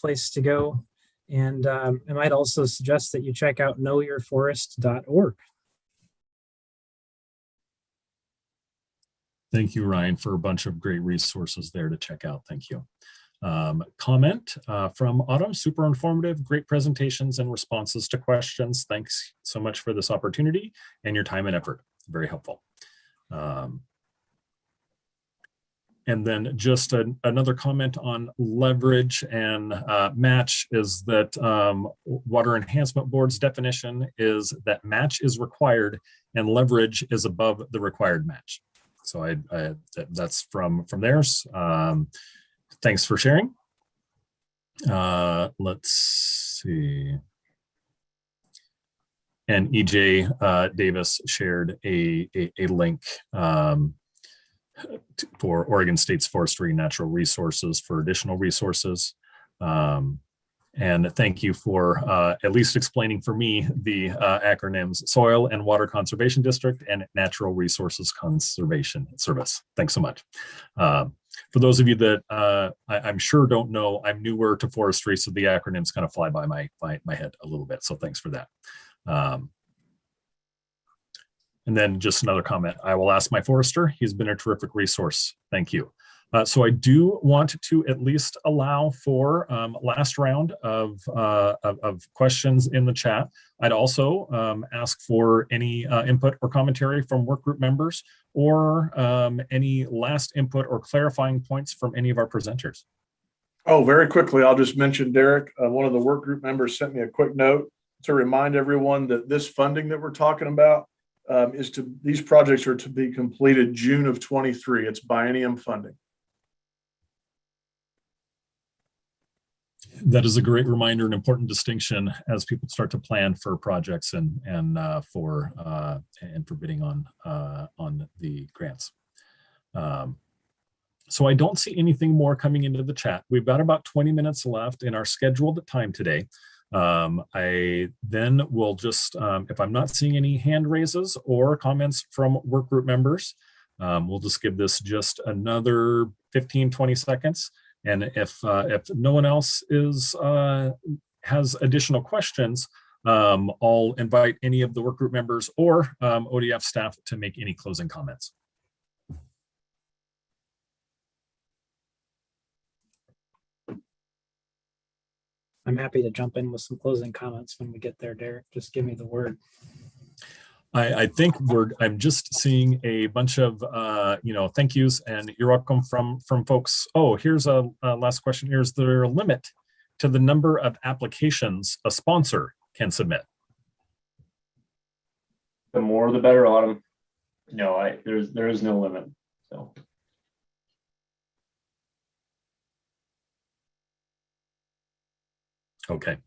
place to go. And I might also suggest that you check out knowyourforest.org. Thank you, Ryan, for a bunch of great resources there to check out. Thank you. Comment from Autumn, super informative, great presentations and responses to questions. Thanks so much for this opportunity and your time and effort. Very helpful. And then just another comment on leverage and match is that Water Enhancement Board's definition is that match is required and leverage is above the required match. So that's from theirs. Thanks for sharing. Let's see. And EJ Davis shared a link for Oregon State's Forestry Natural Resources for additional resources. And thank you for at least explaining for me the acronyms Soil and Water Conservation District and Natural Resources Conservation Service. Thanks so much. For those of you that I'm sure don't know, I'm newer to forestry, so the acronyms kind of fly by my head a little bit. So thanks for that. And then just another comment. I will ask my forester. He's been a terrific resource. Thank you. So I do want to at least allow for last round of questions in the chat. I'd also ask for any input or commentary from work group members, or any last input or clarifying points from any of our presenters. Oh, very quickly, I'll just mention Derek, one of the work group members sent me a quick note to remind everyone that this funding that we're talking about these projects are to be completed June of 23. It's biennium funding. That is a great reminder and important distinction as people start to plan for projects and for bidding on the grants. So I don't see anything more coming into the chat. We've got about 20 minutes left in our scheduled time today. I then will just, if I'm not seeing any hand raises or comments from work group members, we'll just give this just another 15, 20 seconds. And if no one else has additional questions, I'll invite any of the work group members or ODF staff to make any closing comments. I'm happy to jump in with some closing comments when we get there, Derek. Just give me the word. I think I'm just seeing a bunch of thank yous and you're welcome from folks. Oh, here's a last question. Is there a limit to the number of applications a sponsor can submit? The more the better, Autumn. No, there is no limit. So okay.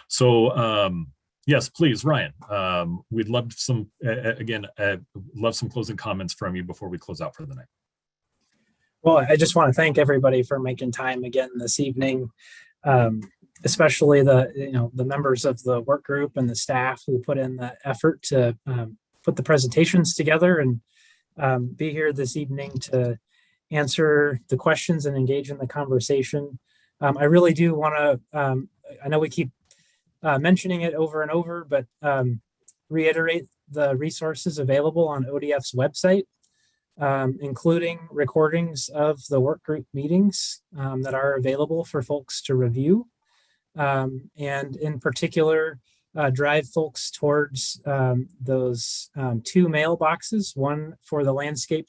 So yes, please, Ryan. We'd love some, love some closing comments from you before we close out for the night. Well, I just want to thank everybody for making time again this evening, especially the members of the work group and the staff who put in the effort to put the presentations together and be here this evening to answer the questions and engage in the conversation. I really do want to, I know we keep mentioning it over and over, but reiterate the resources available on ODF's website, including recordings of the work group meetings that are available for folks to review. And in particular, drive folks towards those two mailboxes, one for the landscape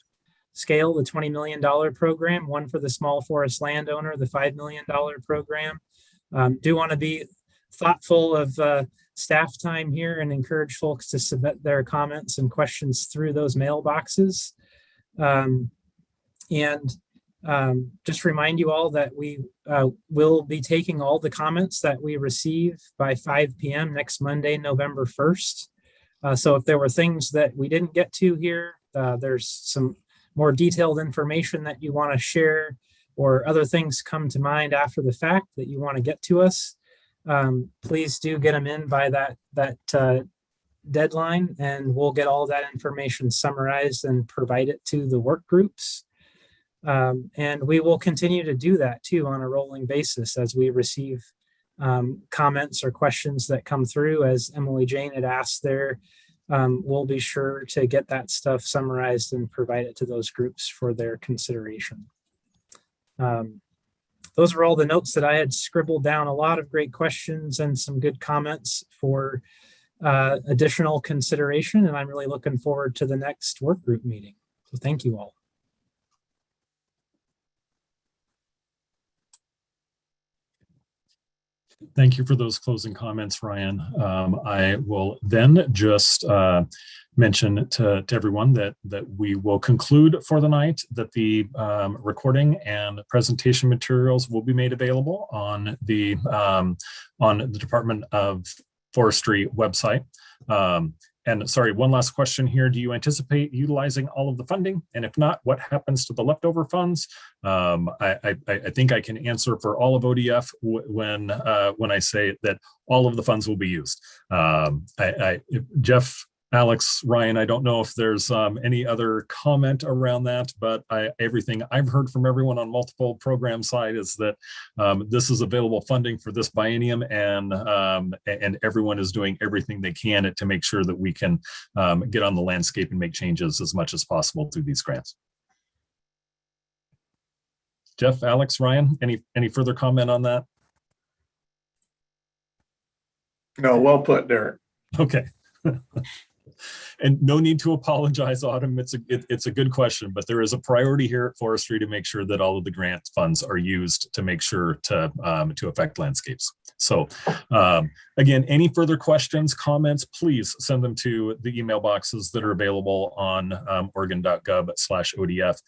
scale, the $20 million program, one for the small forest landowner, the $5 million program. Do want to be thoughtful of staff time here and encourage folks to submit their comments and questions through those mailboxes. Just remind you all that we will be taking all the comments that we receive by 5 p.m. next Monday, November 1st. So if there were things that we didn't get to here, there's some more detailed information that you want to share, or other things come to mind after the fact that you want to get to us, please do get them in by that deadline, and we'll get all that information summarized and provide it to the work groups. And we will continue to do that too on a rolling basis as we receive comments or questions that come through. As Emily Jane had asked there, we'll be sure to get that stuff summarized and provide it to those groups for their consideration. Those were all the notes that I had scribbled down. A lot of great questions and some good comments for additional consideration. And I'm really looking forward to the next work group meeting. So thank you all. Thank you for those closing comments, Ryan. I will then just mention to everyone that we will conclude for the night, that the recording and presentation materials will be made available on the Department of Forestry website. And sorry, one last question here. Do you anticipate utilizing all of the funding? And if not, what happens to the leftover funds? I think I can answer for all of ODF when I say that all of the funds will be used. Jeff Alex, Ryan, I don't know if there's any other comment around that, but everything I've heard from everyone on multiple program side is that this is available funding for this biennium, and everyone is doing everything they can to make sure that we can get on the landscape and make changes as much as possible through these grants. Jeff, Alex, Ryan, any further comment on that? No, well put, Derek. Okay. And no need to apologize, Autumn. It's a good question, but there is a priority here at Forestry to make sure that all of the grant funds are used to make sure to affect landscapes. So again, any further questions, comments, please send them to the email boxes that are available on oregon.gov/ODF.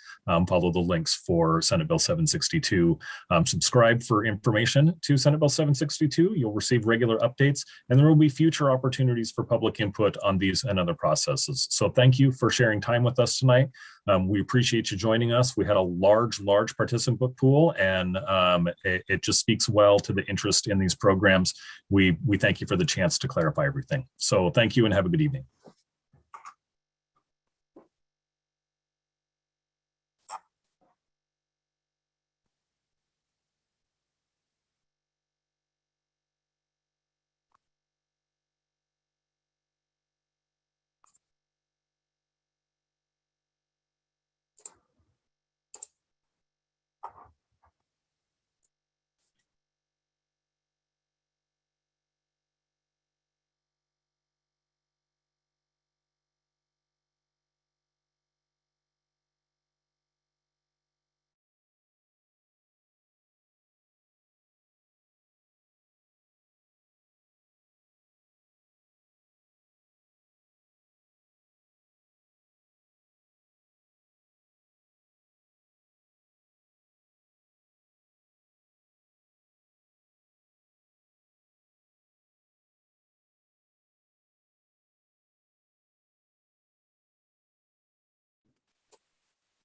Follow the links for Senate Bill 762. Subscribe for information to Senate Bill 762. You'll receive regular updates, and there will be future opportunities for public input on these and other processes. So thank you for sharing time with us tonight. We appreciate you joining us. We had a large participant pool, and it just speaks well to the interest in these programs. We thank you for the chance to clarify everything. So thank you and have a good evening.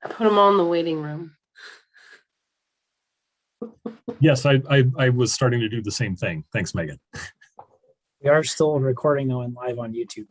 I put them all in the waiting room. Yes, I was starting to do the same thing. Thanks, Megan. We are still recording though and live on YouTube.